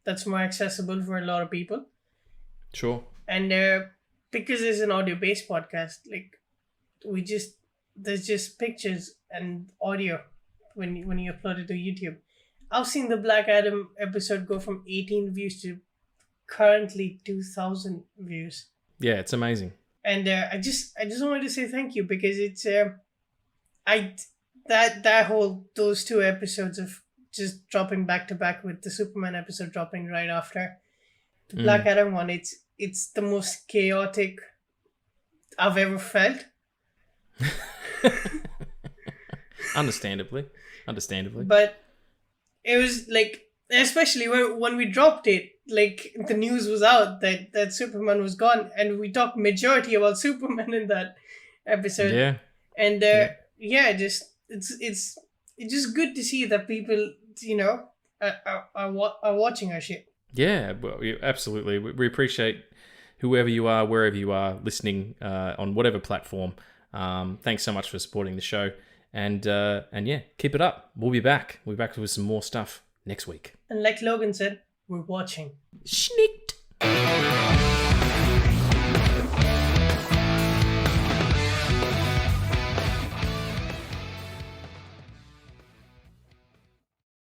that's more accessible for a lot of people. Sure. And because it's an audio-based podcast, like, there's just pictures and audio when you upload it to YouTube. I've seen the Black Adam episode go from 18 views to currently 2,000 views. Yeah, it's amazing. And I just wanted to say thank you because it's those 2 episodes of just dropping back to back with the Superman episode dropping right after the Black Adam one. It's the most chaotic I've ever felt. Understandably. But it was like, especially when we dropped it, like the news was out that Superman was gone, and we talked majority about Superman in that episode. Yeah. And it's just good to see that people are watching our shit. Yeah, well, absolutely. We appreciate whoever you are, wherever you are, listening on whatever platform. Thanks so much for supporting the show, and yeah, keep it up. We'll be back. We'll be back with some more stuff next week. And like Logan said, we're watching. Schnicked.